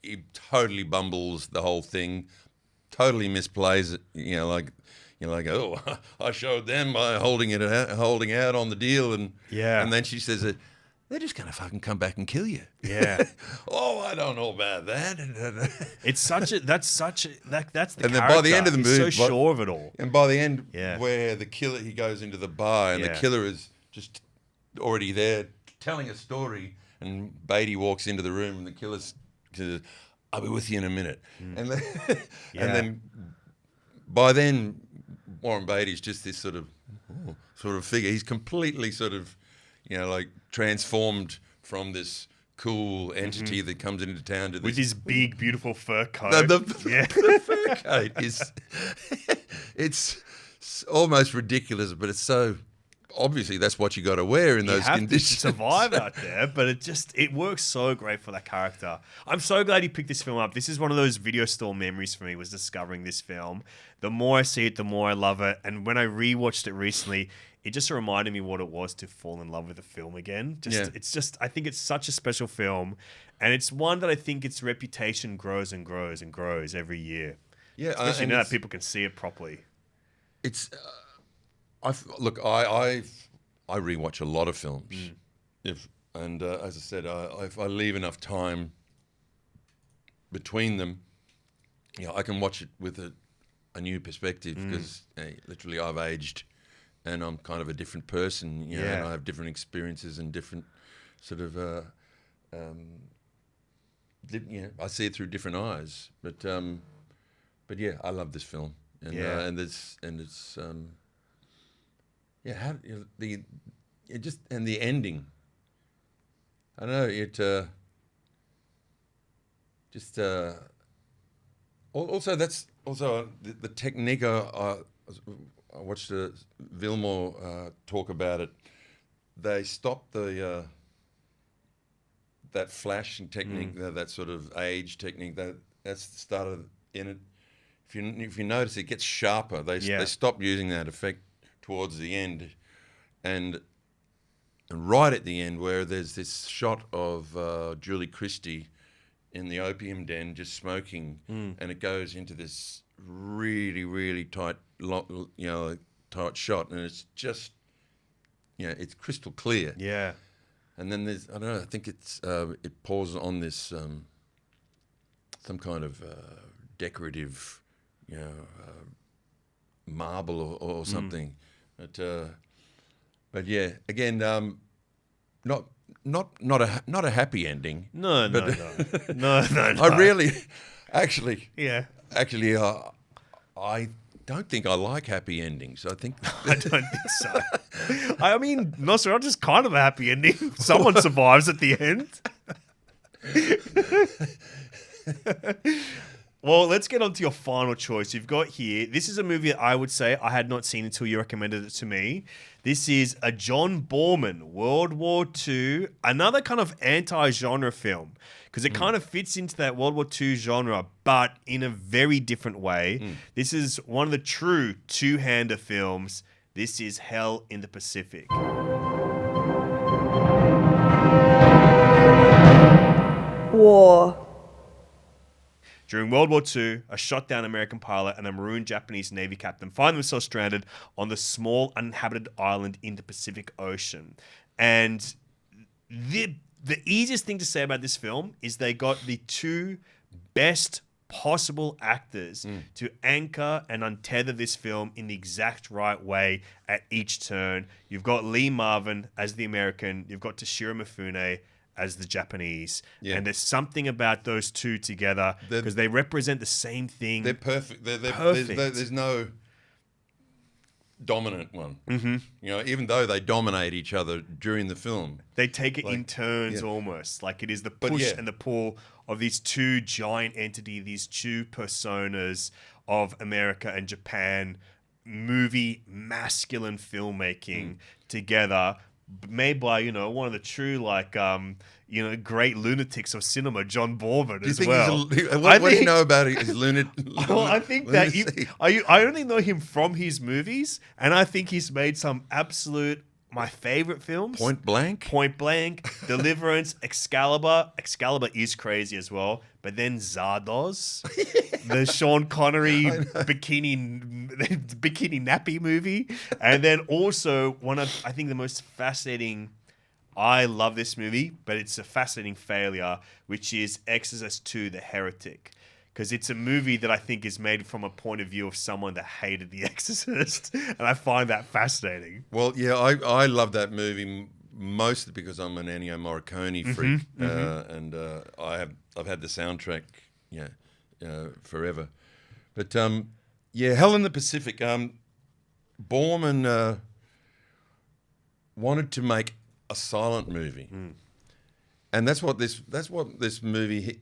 he totally bumbles the whole thing, totally misplays it. Oh, I showed them by holding out on the deal, and then she says that they're just gonna fucking come back and kill you. Yeah. Oh, I don't know about that. It's that's the And then character. by the end of the He's movie, so sure of it all. And by the end, Yeah. where the killer, he goes into the bar, and the killer is just already there telling a story, and Beatty walks into the room, and the killer says, "I'll be with you in a minute." And then, and then, by then, Warren Beatty's just this sort of figure. He's completely sort of, transformed from this cool entity that comes into town to this. With his big, beautiful fur coat. The fur coat is, it's almost ridiculous, but it's so, obviously that's what you got to wear in those conditions. To survive out there, but it works so great for that character. I'm so glad you picked this film up. This is one of those video store memories for me, was discovering this film. The more I see it, the more I love it. And when I rewatched it recently, it just reminded me what it was to fall in love with a film again. I think it's such a special film, and it's one that I think its reputation grows and grows and grows every year. Yeah, especially now that people can see it properly. It's, I rewatch a lot of films. As I said, if I leave enough time between them, I can watch it with a new perspective, because literally I've aged. And I'm kind of a different person, and I have different experiences and different sort of, I see it through different eyes. But yeah, I love this film, and the ending. I don't know also that's also the technique. I watched Vilmore talk about it. They stopped that flashing technique, that sort of age technique. That's started in it. If you notice, it gets sharper. They stopped using that effect towards the end, and right at the end, where there's this shot of Julie Christie in the opium den just smoking, and it goes into this really, really tight shot, and it's just, it's crystal clear. Yeah. And then there's, I don't know, I think it pours on this some kind of decorative, marble or something. But yeah, again, not a happy ending. No. I really, actually. Yeah. Actually, I don't think I like happy endings. I don't think so. I mean, Nosferatu's kind of a happy ending. Someone survives at the end. Well, let's get on to your final choice. You've got here, this is a movie that I would say I had not seen until you recommended it to me. This is a John Borman, World War II, another kind of anti-genre film, because it kind of fits into that World War II genre, but in a very different way. This is one of the true two-hander films. This is Hell in the Pacific. War. During World War II, a shot-down American pilot and a marooned Japanese Navy captain find themselves stranded on the small uninhabited island in the Pacific Ocean. And the easiest thing to say about this film is they got the two best possible actors to anchor and untether this film in the exact right way at each turn. You've got Lee Marvin as the American, you've got Toshiro Mifune as the Japanese. And there's something about those two together because they represent the same thing. They're perfect. Perfect. There's no dominant one. Even though they dominate each other during the film. They take it in turns almost. Like it is the push and the pull of these two giant entities, these two personas of America and Japan, movie masculine filmmaking together. made by, you know, one of the true, like, you know, great lunatics of cinema, John Boorman, Do you as think well. what do you know about his Well, I think that lunacy? I only know him from his movies, and I think he's made some absolute my favorite films. Point Blank? Point Blank, Deliverance, Excalibur. Excalibur is crazy as well. But then Zardoz, the Sean Connery bikini nappy movie, and then also one of I think the most fascinating. I love this movie, but it's a fascinating failure, which is Exorcist 2: The Heretic. Because it's a movie that I think is made from a point of view of someone that hated The Exorcist. And I find that fascinating. Well, yeah, I love that movie mostly because I'm an Ennio Morricone freak, and I've had the soundtrack, forever. But yeah, Hell in the Pacific. Borman wanted to make a silent movie, and that's what this movie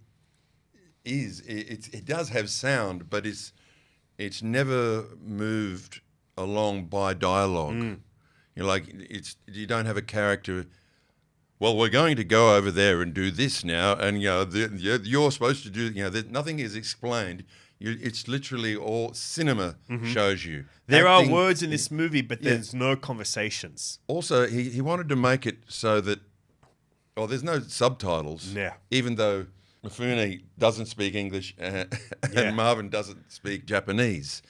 is. It does have sound, but it's never moved along by dialogue. You know, like you don't have a character. Well, we're going to go over there and do this now, and you know you're supposed to do. You know, nothing is explained. It's literally all cinema shows you. There Acting. are words in this movie, but there's no conversations. Also, he wanted to make it so that, there's no subtitles. Yeah. Even though Mifune doesn't speak English and Marvin doesn't speak Japanese,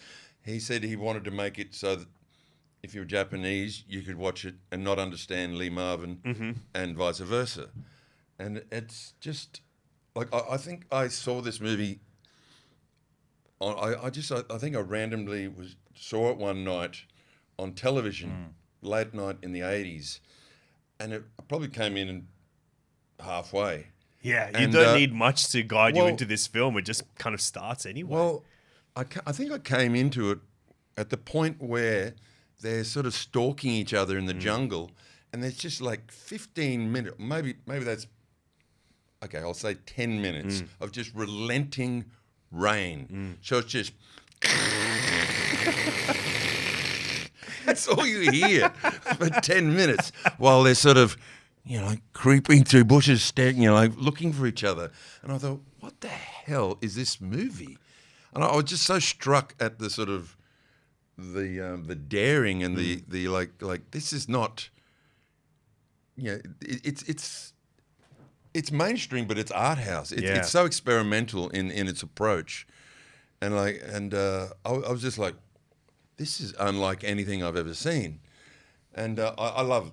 he said he wanted to make it so that if you're Japanese, you could watch it and not understand Lee Marvin, and vice versa. And it's just like I think I saw this movie. I think I randomly saw it one night on television, late night in the 80s, and it probably came in halfway. Yeah, you And, don't need much to guide you into this film. It just kind of starts anyway. Well, I think I came into it at the point where they're sort of stalking each other in the jungle, and there's just like 15 minutes, maybe that's, okay, I'll say 10 minutes of just relenting rain. So it's just that's all you hear for 10 minutes while they're sort of, you know, creeping through bushes, staring, you know, like looking for each other. And I thought, what the hell is this movie? And I was just so struck at the sort of the daring and the like this is not, you know, it's mainstream, but it's art house. It's so experimental in its approach, and I was just like, this is unlike anything I've ever seen, and I love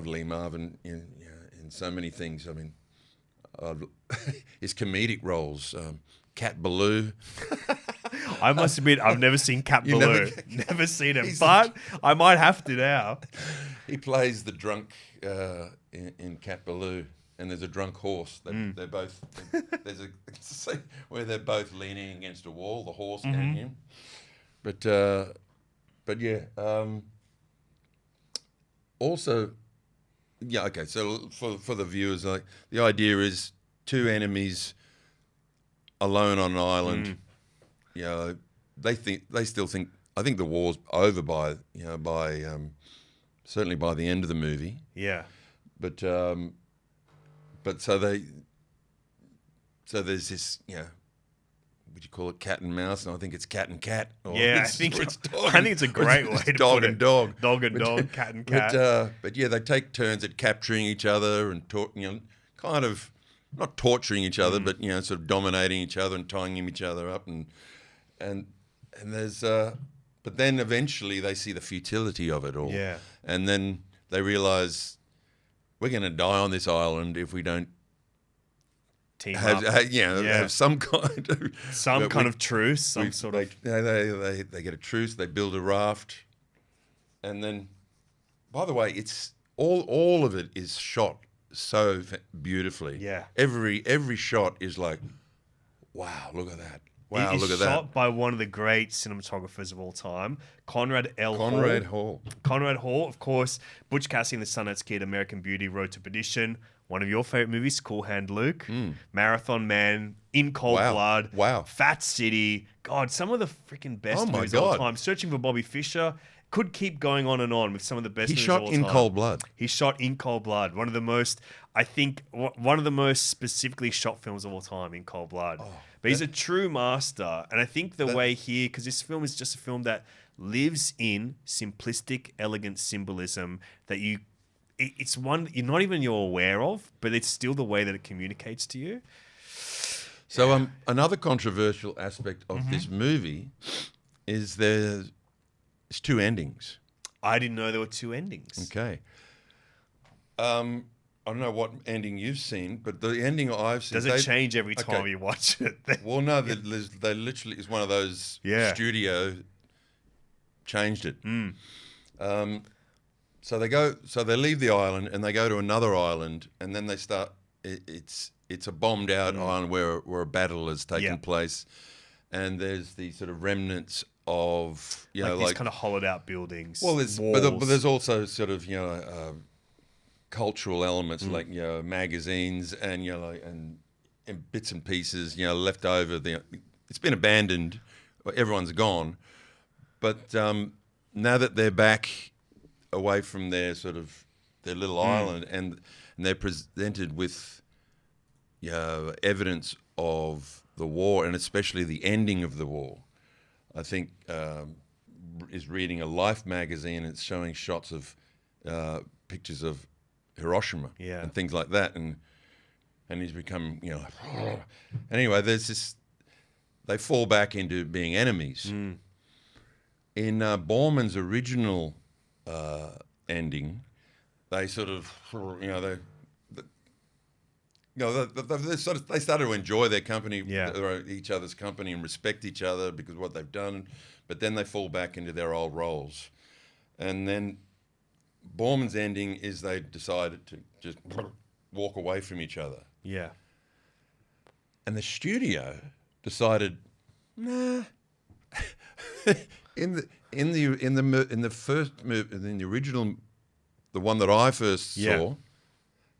Lee Marvin in so many things. I mean, his comedic roles, Cat Ballou. I must admit, I've never seen Cat Ballou. Never seen him, but I might have to now. He plays the drunk in Cat Ballou. And there's a drunk horse. They're both. There's a scene where they're both leaning against a wall. The horse and him. But yeah. Also, yeah. Okay. So for the viewers, like the idea is two enemies alone on an island. You know, they still think. I think the war's over by certainly by the end of the movie. Yeah. But so there's this, you know, would you call it cat and mouse? And I think it's cat and cat. Yeah, I think it's a great way to dog put and it. dog. Dog and dog, cat and cat. But yeah, they take turns at capturing each other and kind of not torturing each other, but sort of dominating each other and tying each other up and there's but then eventually they see the futility of it all. Yeah. And then they realise we're going to die on this island if we don't Team have, up. have some kind of of truce, they get a truce. They build a raft, and then, by the way, it's all of it is shot so beautifully. Yeah, every shot is like, wow, look at that. Wow, look at that. Shot by one of the great cinematographers of all time, Conrad Hall. Conrad Hall, of course. Butch Cassidy and the Sundance Kid, American Beauty, Road to Perdition. One of your favorite movies, Cool Hand Luke, Marathon Man, In Cold Blood, Wow, Fat City. God, some of the freaking best movies of all time. Searching for Bobby Fischer. could keep going on and on with some of the best He movies shot of all in time. cold blood. He shot in cold blood. One of the most, I think, one of the most specifically shot films of all time, In Cold Blood. But he's a true master. And I think the way here, because this film is just a film that lives in simplistic, elegant symbolism that it's one you're not even aware of, but it's still the way that it communicates to you. So another controversial aspect of this movie is there's two endings. I didn't know there were two endings. Okay. I don't know what ending you've seen, but the ending I've seen... Does it change every time you watch it? Well, no, they literally... It's one of those studio... changed it. So they leave the island and they go to another island, and then they start... It's a bombed out island where a battle has taken place, and there's the sort of remnants of... these kind of hollowed out buildings. Well, but there's also sort of, cultural elements like magazines and and bits and pieces left over. It's been abandoned, everyone's gone, but now that they're back away from their little island and they're presented with evidence of the war and especially the ending of the war. I think is reading a Life magazine. It's showing shots of pictures of Hiroshima and things like that, and he's become anyway. There's this. They fall back into being enemies. In Borman's original ending, they sort of they started to enjoy their company, each other's company, and respect each other because of what they've done. But then they fall back into their old roles, and then Borman's ending is they decided to just walk away from each other. Yeah. And the studio decided, nah. in the first movie, in the original, the one that I first saw,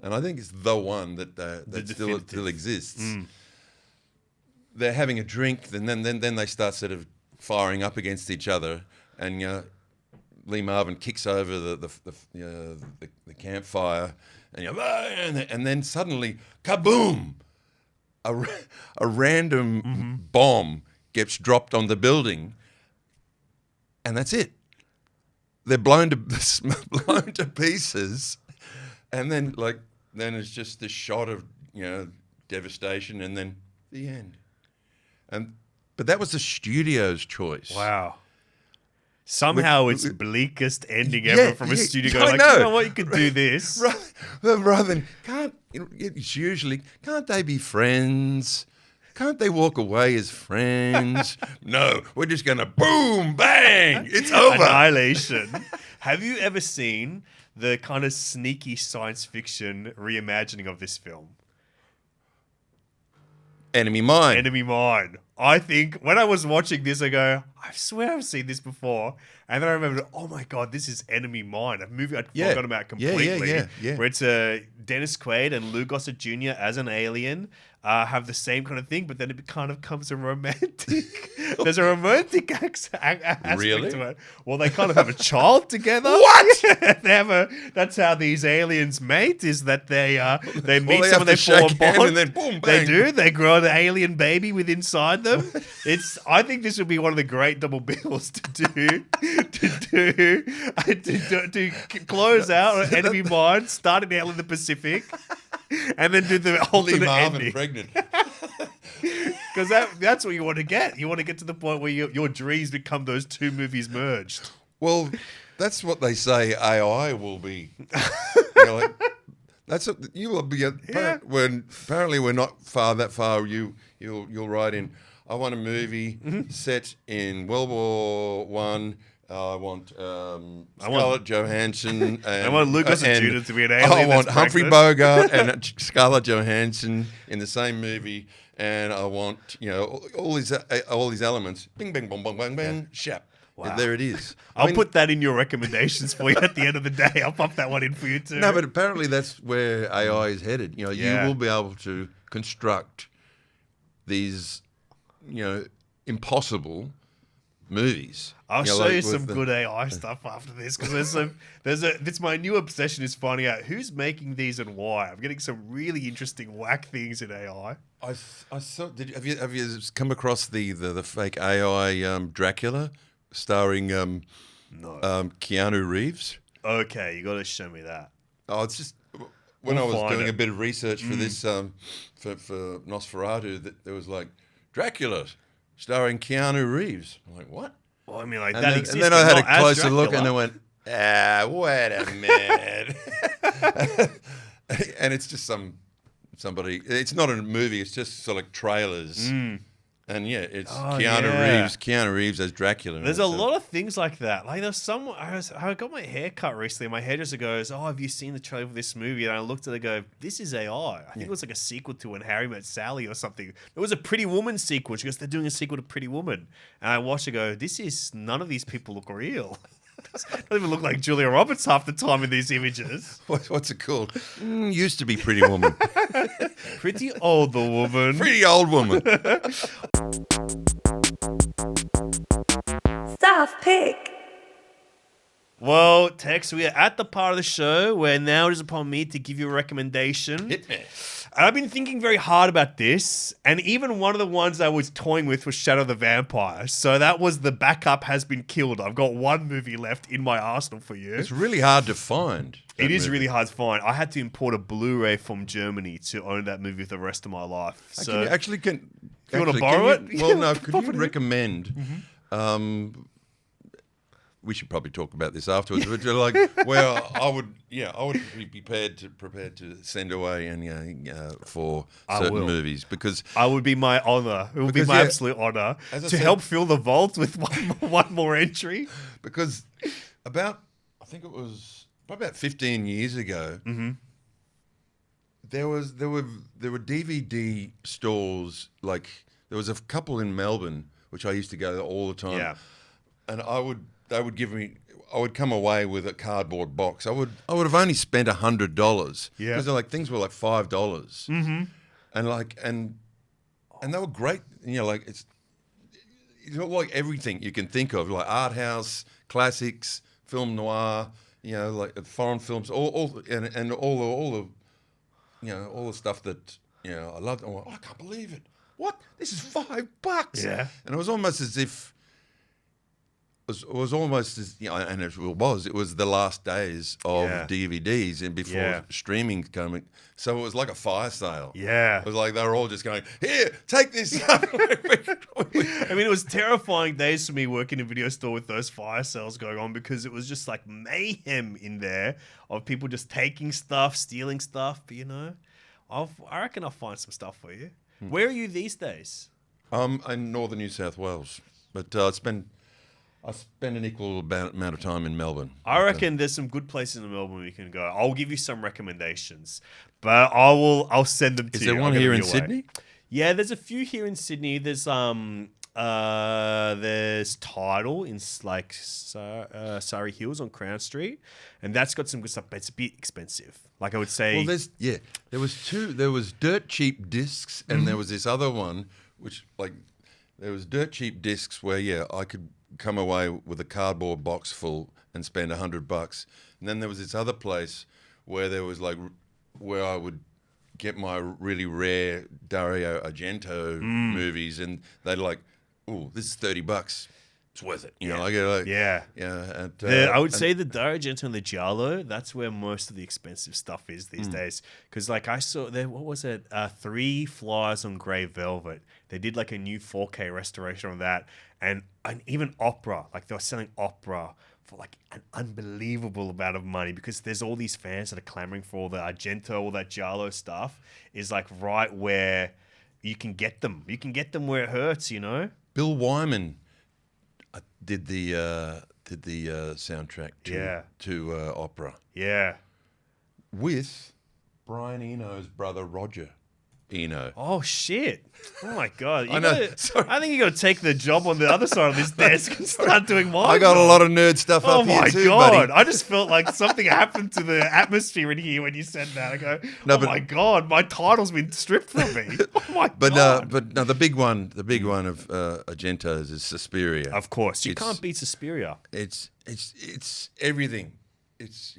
and I think it's the one that still exists. They're having a drink, and then they start sort of firing up against each other, and Lee Marvin kicks over the campfire, and then suddenly, kaboom! A random bomb gets dropped on the building, and that's it. They're blown to pieces, and then it's just this shot of devastation, and then the end. But that was the studio's choice. Wow. Somehow it's bleakest ending ever from a studio going, I know. You know what, you could do this. Rather than, it's usually, can't they be friends? Can't they walk away as friends? No, we're just going to boom, bang, it's over. Annihilation. Have you ever seen the kind of sneaky science fiction reimagining of this film? Enemy Mine. Enemy Mine. I think when I was watching this, I go, I swear I've seen this before. And then I remembered, oh my God, this is Enemy Mine, a movie I'd forgotten about completely. Yeah. Where it's Dennis Quaid and Lou Gossett Jr. as an alien have the same kind of thing, but then it kind of becomes a romantic. There's a romantic aspect Really? to it. Well, they kind of have a child together. What? Yeah, that's how these aliens mate. Is that they meet they someone, have they to form a shake hands bond, and then boom, they bang. do. They grow an alien baby with inside them. I think this would be one of the great double bills to close out Enemy Mine, starting out in the Pacific, and then do the Lee alternate Marvin ending. pregnant. Because that's what you want to get. You want to get to the point where your dreams become those two movies merged. Well, that's what they say AI will be. That's what you will be. When apparently we're not that far. You'll write in. I want a movie set in World War One. I want Scarlett Johansson. And, I want Lucas and Judith to be an alien. I want that's Humphrey pregnant. Bogart and Scarlett Johansson in the same movie. And I want all these elements. Bing, bang, bong, bong, bang, bang, shap. Wow. There it is. I'll put that in your recommendations for you at the end of the day. I'll pop that one in for you too. No, but apparently that's where AI is headed. You will be able to construct these, impossible movies. I'll You know, show like you with some the- good AI stuff after this because it's my new obsession is finding out who's making these and why. I'm getting some really interesting whack things in AI. I saw. Have you come across the fake AI Dracula starring Keanu Reeves? Okay, you got to show me that. Oh, it's just when We'll I was find doing it. a bit of research for this for Nosferatu, that there was like Dracula starring Keanu Reeves. I'm like, what? Well, I mean, like And that then, exists. and then I but had a not as closer look, Dracula. and I went, wait a minute. And it's just somebody. It's not a movie. It's just sort of like trailers. And yeah, it's Oh, Keanu yeah. Reeves. Keanu Reeves as Dracula. There's a lot of things like that. Like there's some. I got my hair cut recently. My hairdresser goes, "Oh, have you seen the trailer for this movie?" And I looked at it, and go, "This is AI. I think it was like a sequel to When Harry Met Sally or something. It was a Pretty Woman sequel." She goes, "They're doing a sequel to Pretty Woman," and I watched it. Go, "This is none of these people look real. Don't even look like Julia Roberts half the time in these images. What's it called? Used to be Pretty Woman. Pretty old the woman." Pretty old woman. Staff pick. Well, Tex, we are at the part of the show where now it is upon me to give you a recommendation. Hit me. And I've been thinking very hard about this, and even one of the ones I was toying with was Shadow the Vampire. So that was the backup has been killed. I've got one movie left in my arsenal for you. It's really hard to find. It is movie. really hard to find. I had to import a Blu-ray from Germany to own that movie for the rest of my life. So You actually can. You wanna actually, borrow can it? you- Well, no. Could Pop you it in. recommend? We should probably talk about this afterwards. But you're like, well, I would be prepared to send away and for I certain will. movies because I would be my honor. It would be Because, my yeah, absolute honor as I to said- help fill the vault with one more entry. I think it was about 15 years ago. There were DVD stores, like there was a couple in Melbourne which I used to go all the time. Yeah. And they would give me. I would come away with a cardboard box. I would have only spent $100. Yeah. Because things were like $5. Mm-hmm. And they were great. You know, like it's not like everything you can think of, like art house classics, film noir. You know, like foreign films, all the stuff that I loved. Oh, I can't believe it! What? This is $5? Yeah. And it was almost as if. It was almost as and it was the last days of Yeah. DVDs and before Yeah. streaming coming, so it was like a fire sale. Yeah. It was like they were all just going, "Here, take this." I mean, it was terrifying days for me working in a video store with those fire sales going on because it was just like mayhem in there of people just taking stuff, stealing stuff. But, I reckon I'll find some stuff for you. Where are you these days? In northern New South Wales, but I spend an equal amount of time in Melbourne. I reckon there's some good places in Melbourne we can go. I'll give you some recommendations, but I'll send them to Is you. there I'll one get here them in your way. Sydney? Yeah, there's a few here in Sydney. There's Tidal in Surrey Hills on Crown Street, and that's got some good stuff, but it's a bit expensive. Like I would say, Well, there was two. There was Dirt Cheap Discs, and there was this other one, which there was Dirt Cheap Discs where I could come away with a cardboard box full and spend $100, and then there was this other place where there was where I would get my really rare Dario Argento movies, and they'd oh, this is $30. It's worth it. I get yeah. yeah. And, I would say the Dario Argento and the Giallo, that's where most of the expensive stuff is these days. Because I saw there, what was it? 3 Flies on Grey Velvet. They did a new 4K restoration on that. And even opera, they were selling opera for an unbelievable amount of money because there's all these fans that are clamoring for all the Argento, all that Giallo stuff is right where you can get them. You can get them where it hurts, Bill Wyman did the soundtrack to opera Yeah. with Brian Eno's brother Roger Eno. Oh shit! Oh my god! I know. Sorry. I think you got to take the job on the other side of this desk and start doing mine. I got a lot of nerd stuff Oh up my here too, god! buddy. I just felt like something happened to the atmosphere in here when you said that. I go, No, oh but- my god, my title's been stripped from me. Oh my But god! no, the big one of Argento's is Suspiria. Of course, you It's- can't beat Suspiria. It's everything. It's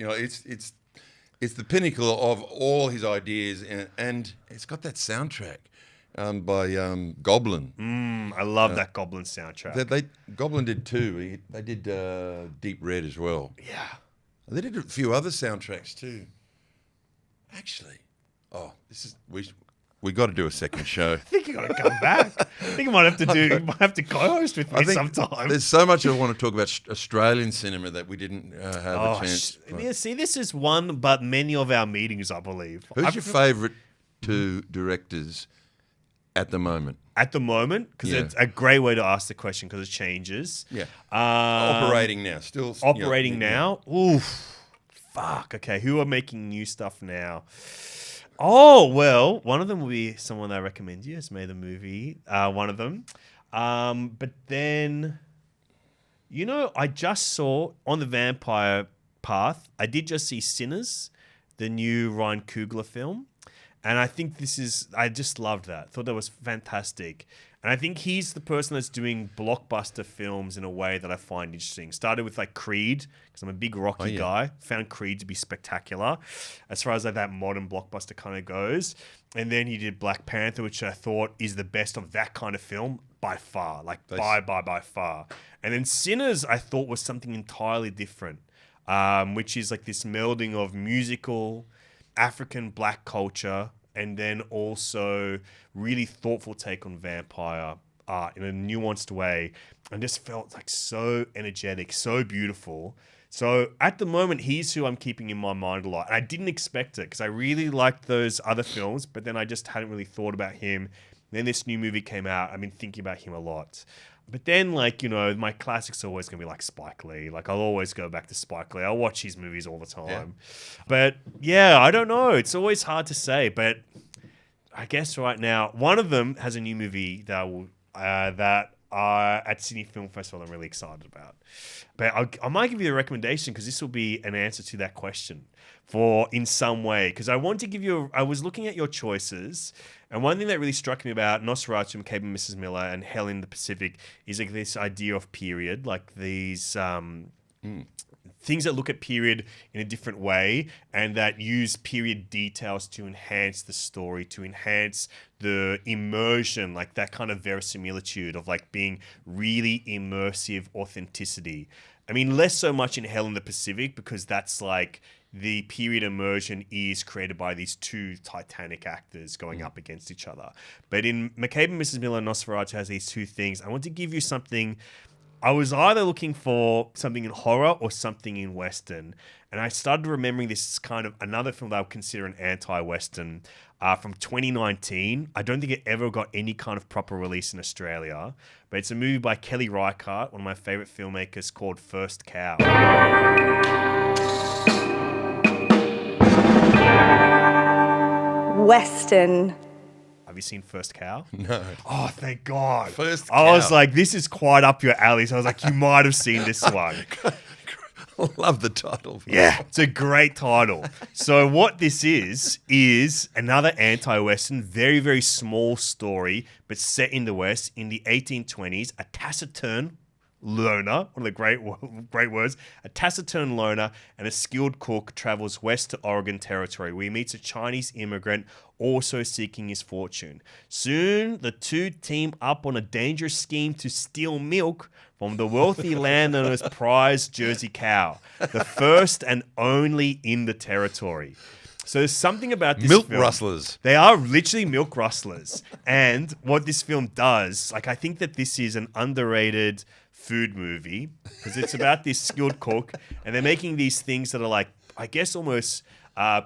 it's the pinnacle of all his ideas, and it's got that soundtrack by Goblin. I love that Goblin soundtrack. Goblin did two. They did Deep Red as well. Yeah. They did a few other soundtracks too. Actually, we got to do a second show. I think you got to come back. I think you might have to co-host with me sometime. There's so much I want to talk about Australian cinema that we didn't have a chance. Yeah, see, this is one, but many of our meetings, I believe. Who's your favourite two directors at the moment? At the moment, because Yeah. it's a great way to ask the question because it changes. Yeah, Um, operating now, still Operating yeah. now? Oof. Fuck. Okay, who are making new stuff now? Oh, well, one of them will be someone I recommend you has made the movie. One of them. But then, I just saw on the vampire path, I did just see Sinners, the new Ryan Coogler film. And I think I just loved that. Thought that was fantastic. And I think he's the person that's doing blockbuster films in a way that I find interesting. Started with like Creed, because I'm a big Rocky guy. Found Creed to be spectacular as far as like that modern blockbuster kind of goes. And then he did Black Panther, which I thought is the best of that kind of film by far. Like by far. And then Sinners, I thought was something entirely different, which is like this melding of musical, African black culture, and then also really thoughtful take on vampire art in a nuanced way, and just felt like so energetic, so beautiful. So at the moment, he's who I'm keeping in my mind a lot. And I didn't expect it because I really liked those other films, but then I just hadn't really thought about him. Then this new movie came out. I've been thinking about him a lot. But then, my classics are always going to be like Spike Lee. Like, I'll always go back to Spike Lee. I'll watch his movies all the time. Yeah. But, yeah, I don't know. It's always hard to say. But I guess right now, one of them has a new movie that at Sydney Film Festival I'm really excited about. But I might give you a recommendation because this will be an answer to that question in some way. Because I want to give you I was looking at your choices, and one thing that really struck me about Nosferatu, McCabe Mrs. Miller, and Hell in the Pacific is like this idea of period, like these things that look at period in a different way and that use period details to enhance the story, to enhance the immersion, like that kind of verisimilitude of like being really immersive authenticity. I mean, less so much in Hell in the Pacific because that's like the period immersion is created by these two Titanic actors going up against each other. But in McCabe and Mrs. Miller, Nosferatu has these two things. I want to give you something. I was either looking for something in horror or something in Western. And I started remembering this is kind of another film that I would consider an anti-Western from 2019. I don't think it ever got any kind of proper release in Australia. But it's a movie by Kelly Reichardt, one of my favorite filmmakers, called First Cow. Western. Have you seen First Cow? No. Oh, thank God. First I was Cow. like, this is quite up your alley. So I was like, you might have seen this one. I love the title. Yeah, it's a great title. So what this is another anti-Western, very, very small story, but set in the West in the 1820s, a taciturn loner, one of the great words, a taciturn loner and a skilled cook travels west to Oregon Territory where he meets a Chinese immigrant also seeking his fortune. Soon, the two team up on a dangerous scheme to steal milk from the wealthy landowner's prized Jersey cow, the first and only in the territory. So there's something about this Milk film. rustlers. They are literally milk rustlers. And what this film does, like I think that this is an underrated food movie because it's about this skilled cook and they're making these things that are like, I guess almost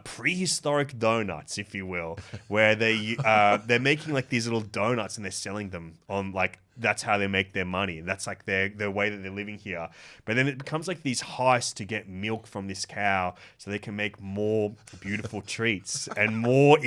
prehistoric donuts, if you will, where they're making like these little donuts and they're selling them on like that's how they make their money. That's like their way that they're living here. But then it becomes like these heists to get milk from this cow so they can make more beautiful treats and more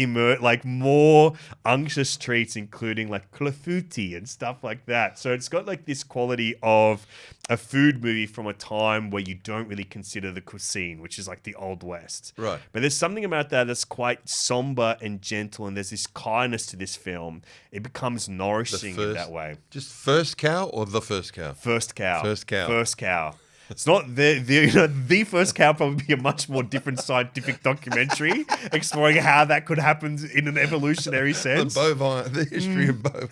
more unctuous treats, including like clafouti and stuff like that. So it's got like this quality of a food movie from a time where you don't really consider the cuisine, which is like the Old West. Right. But there's something about that that's quite somber and gentle, and there's this kindness to this film. It becomes nourishing in that way. Just first cow or the first cow? First cow. First cow. First cow. It's not the first cow. Probably be a much more different scientific documentary exploring how that could happen in an evolutionary sense. The history of bovine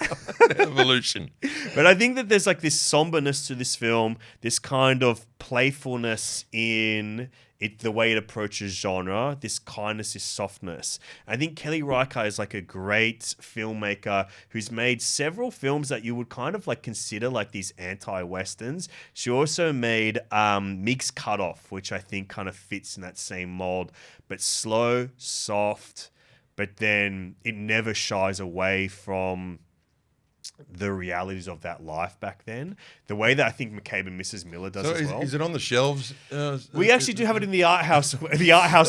evolution. But I think that there's like this somberness to this film, this kind of playfulness in it, the way it approaches genre, this kindness, this softness. I think Kelly Reichardt is like a great filmmaker who's made several films that you would kind of like consider like these anti-westerns. She also made Meek's Cutoff, which I think kind of fits in that same mold, but slow, soft, but then it never shies away from the realities of that life back then. The way that I think McCabe and Mrs. Miller does as well. Is it on the shelves? We actually do have it in the art house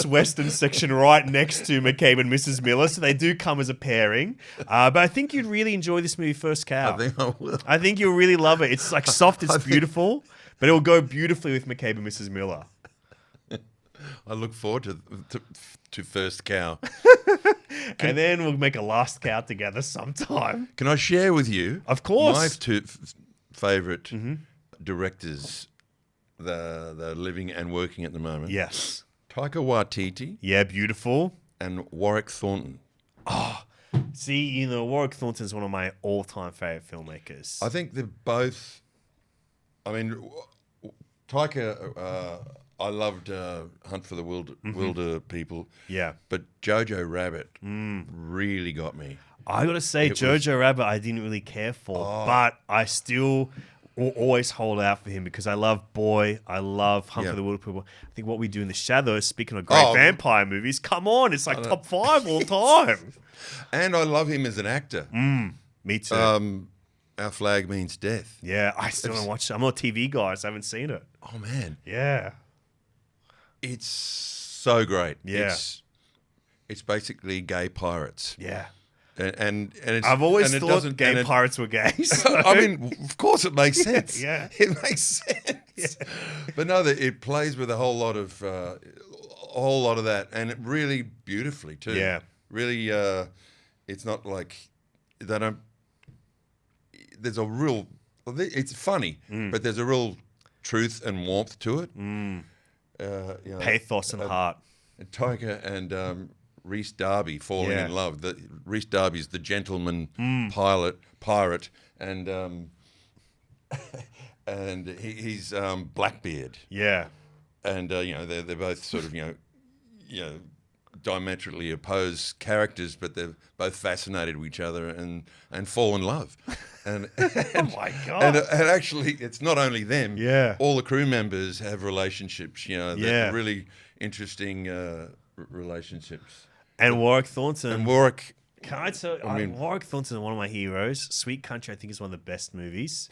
Western section right next to McCabe and Mrs. Miller, so they do come as a pairing. But I think you'd really enjoy this movie, First Cow. I think I will. I think you'll really love it. It's like soft, it's beautiful, but it will go beautifully with McCabe and Mrs. Miller. I look forward to First Cow. And then we'll make a Last Cow together sometime. Can I share with you? Of course. My two favorite directors that are living and working at the moment. Yes. Taika Waititi Yeah, beautiful. and Warwick Thornton. See, Warwick Thornton is one of my all-time favorite filmmakers. I think they're both. I mean, Taika. I loved Hunt for the Wilder People. Yeah. But Jojo Rabbit really got me. I gotta say, Jojo Rabbit, I didn't really care for, but I still will always hold out for him because I love Boy, I love Hunt for the Wilder People. I think What We Do in the Shadows, speaking of great vampire movies, come on, it's like top 5 all time. And I love him as an actor. Me too. Our Flag Means Death. Yeah, I still don't watch it. I'm not a TV guy, so I haven't seen it. Oh, man. Yeah. It's so great. Yeah. It's basically gay pirates. Yeah. And it's, I've always and it thought doesn't- gay and it- pirates were gay. So. I mean, of course it makes sense. Yeah. It makes sense. But no, it plays with a whole lot of that, and it really beautifully too. Yeah. Really, it's not like they don't. There's a real. It's funny, but there's a real truth and warmth to it. Pathos and heart. Taika and Rhys Darby falling in love. Rhys Darby's the gentleman pirate, and he's Blackbeard. Yeah. And they're both sort of diametrically opposed characters, but they're both fascinated with each other and fall in love. And Oh my God. and actually, it's not only them. Yeah. All the crew members have relationships. They're Yeah. really interesting relationships. And Warwick Thornton. And Warwick. Can I tell you, Warwick Thornton is one of my heroes. Sweet Country, I think, is one of the best movies.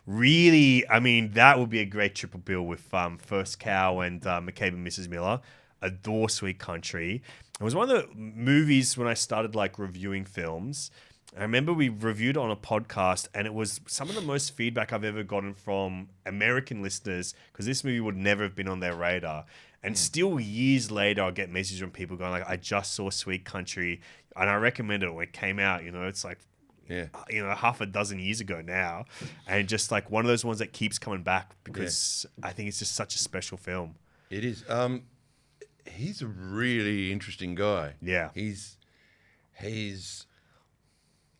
Really, I mean, that would be a great triple bill with First Cow and McCabe and Mrs. Miller. Adore Sweet Country. It was one of the movies when I started like reviewing films. I remember we reviewed it on a podcast, and it was some of the most feedback I've ever gotten from American listeners because this movie would never have been on their radar. And still years later, I'll get messages from people going like, I just saw Sweet Country and I recommended it when it came out. It's like, half a dozen years ago now. And just like one of those ones that keeps coming back because I think it's just such a special film. It is. He's a really interesting guy. Yeah. He's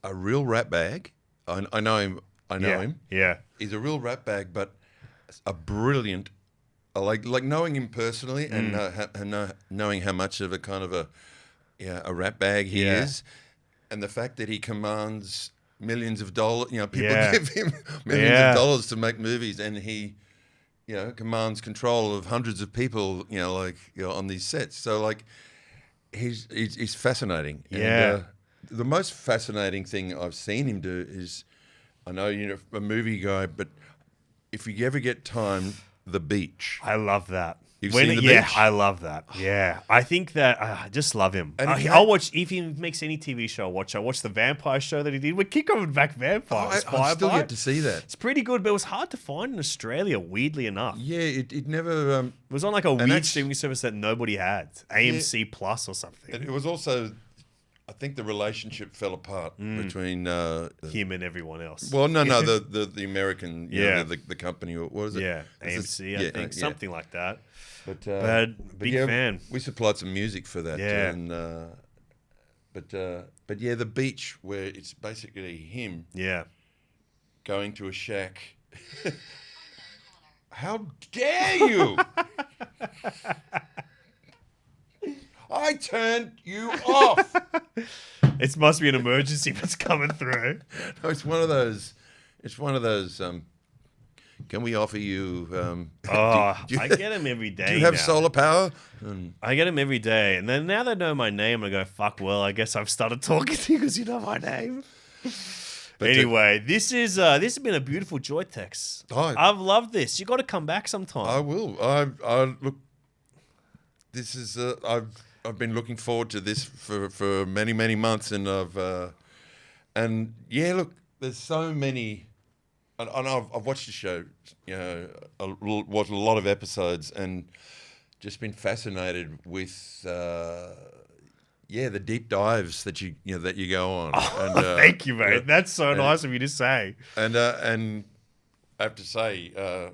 a real rat bag. I know him. I know him. Yeah. He's a real rat bag, but a brilliant. Like knowing him personally and knowing how much of a kind of a rat bag he is, and the fact that he commands millions of dollars. People give him millions of dollars to make movies, and he, commands control of hundreds of people. On these sets. So he's fascinating. Yeah. And, the most fascinating thing I've seen him do is I know you're a movie guy, but if you ever get time, The Beach. I love that. You've seen The Yeah, Beach? I love that. Yeah, I think that I just love him. And I'll watch if he makes any TV show. I watch the vampire show that he did. We keep coming back vampires. I still Firefly. get to see that. It's pretty good, but it was hard to find in Australia. Weirdly enough, Yeah, it never. it was on like a weird that's- streaming service that nobody had, AMC Plus or something. It was also, I think the relationship fell apart between. Him and everyone else. Well, no, the American, Yeah. the company. What was it? Yeah, Is AMC, this- I think, something like that. But Big yeah, fan. We supplied some music for that. Yeah. And, but yeah, The Beach, where it's basically him Yeah. going to a shack. How dare you! I turned you off. It must be an emergency that's coming through. No, it's one of those. It's one of those. Can we offer you? Oh, do you- I get him every day. Do you have now. solar power? I get him every day, and then now they know my name, I go, "Fuck, well, I guess I've started talking to you because you know my name." But anyway, this has been a beautiful joy, Tex. Oh. I've loved this. You got to come back sometime. I will. I look. This is. I've been looking forward to this for many months, and and yeah, look, there's so many. And I've watched the show, you know, watched a lot of episodes, and just been fascinated with, the deep dives that you go on. And, Thank you, mate. yeah, That's so and- nice of you to say. And I have to say,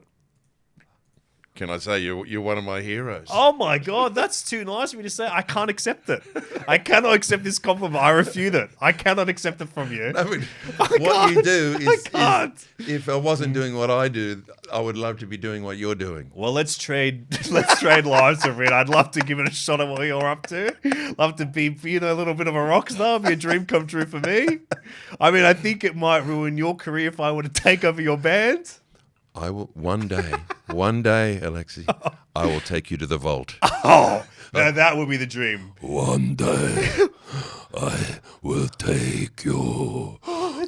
can I say you're one of my heroes? Oh my God, that's too nice of you to say. I can't accept it. I cannot accept this compliment. I refute it. I cannot accept it from you. I mean, what can't. you do is can't. if I wasn't doing what I do, I would love to be doing what you're doing. Well, let's trade lives over it. I'd love to give it a shot at what you're up to. Love to be, a little bit of a rock star. Be a dream come true for me. I mean, I think it might ruin your career if I were to take over your band. I will one day, Alexei, I will take you to the vault. Oh, now that would be the dream. One day I will take you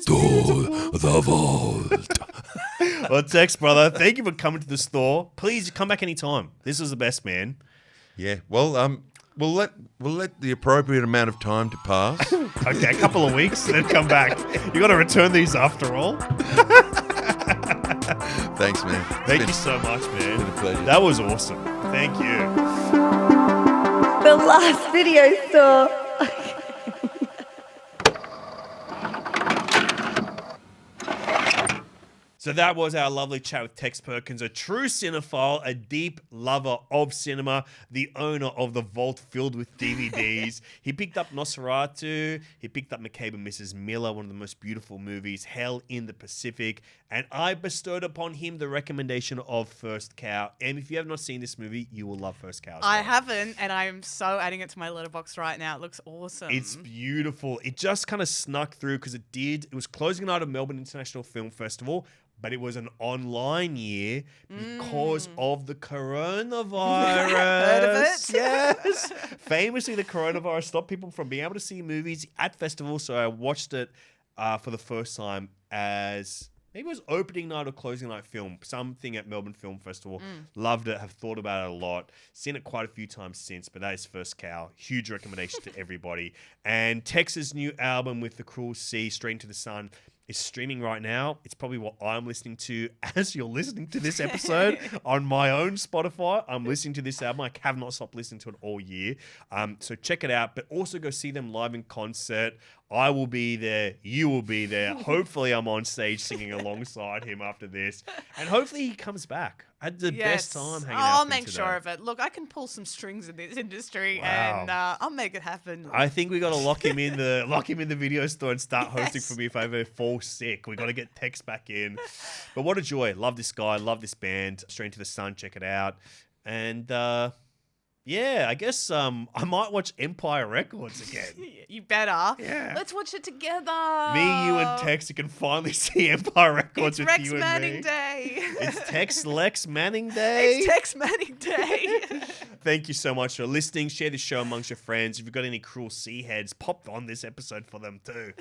to the vault. Well, Tex, brother, thank you for coming to the store. Please come back anytime. This was the best, man. Yeah. Well, we'll let the appropriate amount of time to pass. Okay, a couple of weeks, then come back. You got to return these after all. Thanks, man. Thank you so much, man. been a pleasure. That was awesome. Thank you. The last video store. So that was our lovely chat with Tex Perkins, a true cinephile, a deep lover of cinema, the owner of the vault filled with DVDs. He picked up Nosferatu, he picked up McCabe Mrs. Miller, one of the most beautiful movies, Hell in the Pacific, and I bestowed upon him the recommendation of First Cow. And if you have not seen this movie, you will love First Cow as I well. haven't, and I'm so adding it to my letterbox right now. It looks awesome. It's beautiful. It just kind of snuck through because it was closing night of Melbourne International Film Festival, but it was an online year because of the coronavirus. Heard of it? Yes. Famously, the coronavirus stopped people from being able to see movies at festivals. So I watched it for the first time as maybe it was opening night or closing night film, something at Melbourne Film Festival. Loved it, have thought about it a lot. Seen it quite a few times since, but that is First Cow. Huge recommendation to everybody. And Tex's new album with The Cruel Sea, Straight Into the Sun, is streaming right now. It's probably what I'm listening to as you're listening to this episode on my own Spotify. I'm listening to this album. I have not stopped listening to it all year. So check it out, but also go see them live in concert. I will be there. You will be there. Hopefully I'm on stage singing alongside him after this. And hopefully he comes back. I had the best time hanging out I'll with him make today. sure of it. Look, I can pull some strings in this industry, Wow. and I'll make it happen. I think we got to lock him in the video store and start hosting Yes. for me if I ever fall sick. We got to get Tex back in. But what a joy! Love this guy. Love this band. Straight Into the Sun. Check it out. And yeah, I guess I might watch Empire Records again. You better. Yeah. Let's watch it together. Me, you, and Tex. You can finally see Empire Records It's with Rex you and Manning me. Day. It's Tex Lex Manning Day. It's Tex Manning Day. Thank you so much for listening. Share this show amongst your friends. If you've got any cruel sea heads, pop on this episode for them too.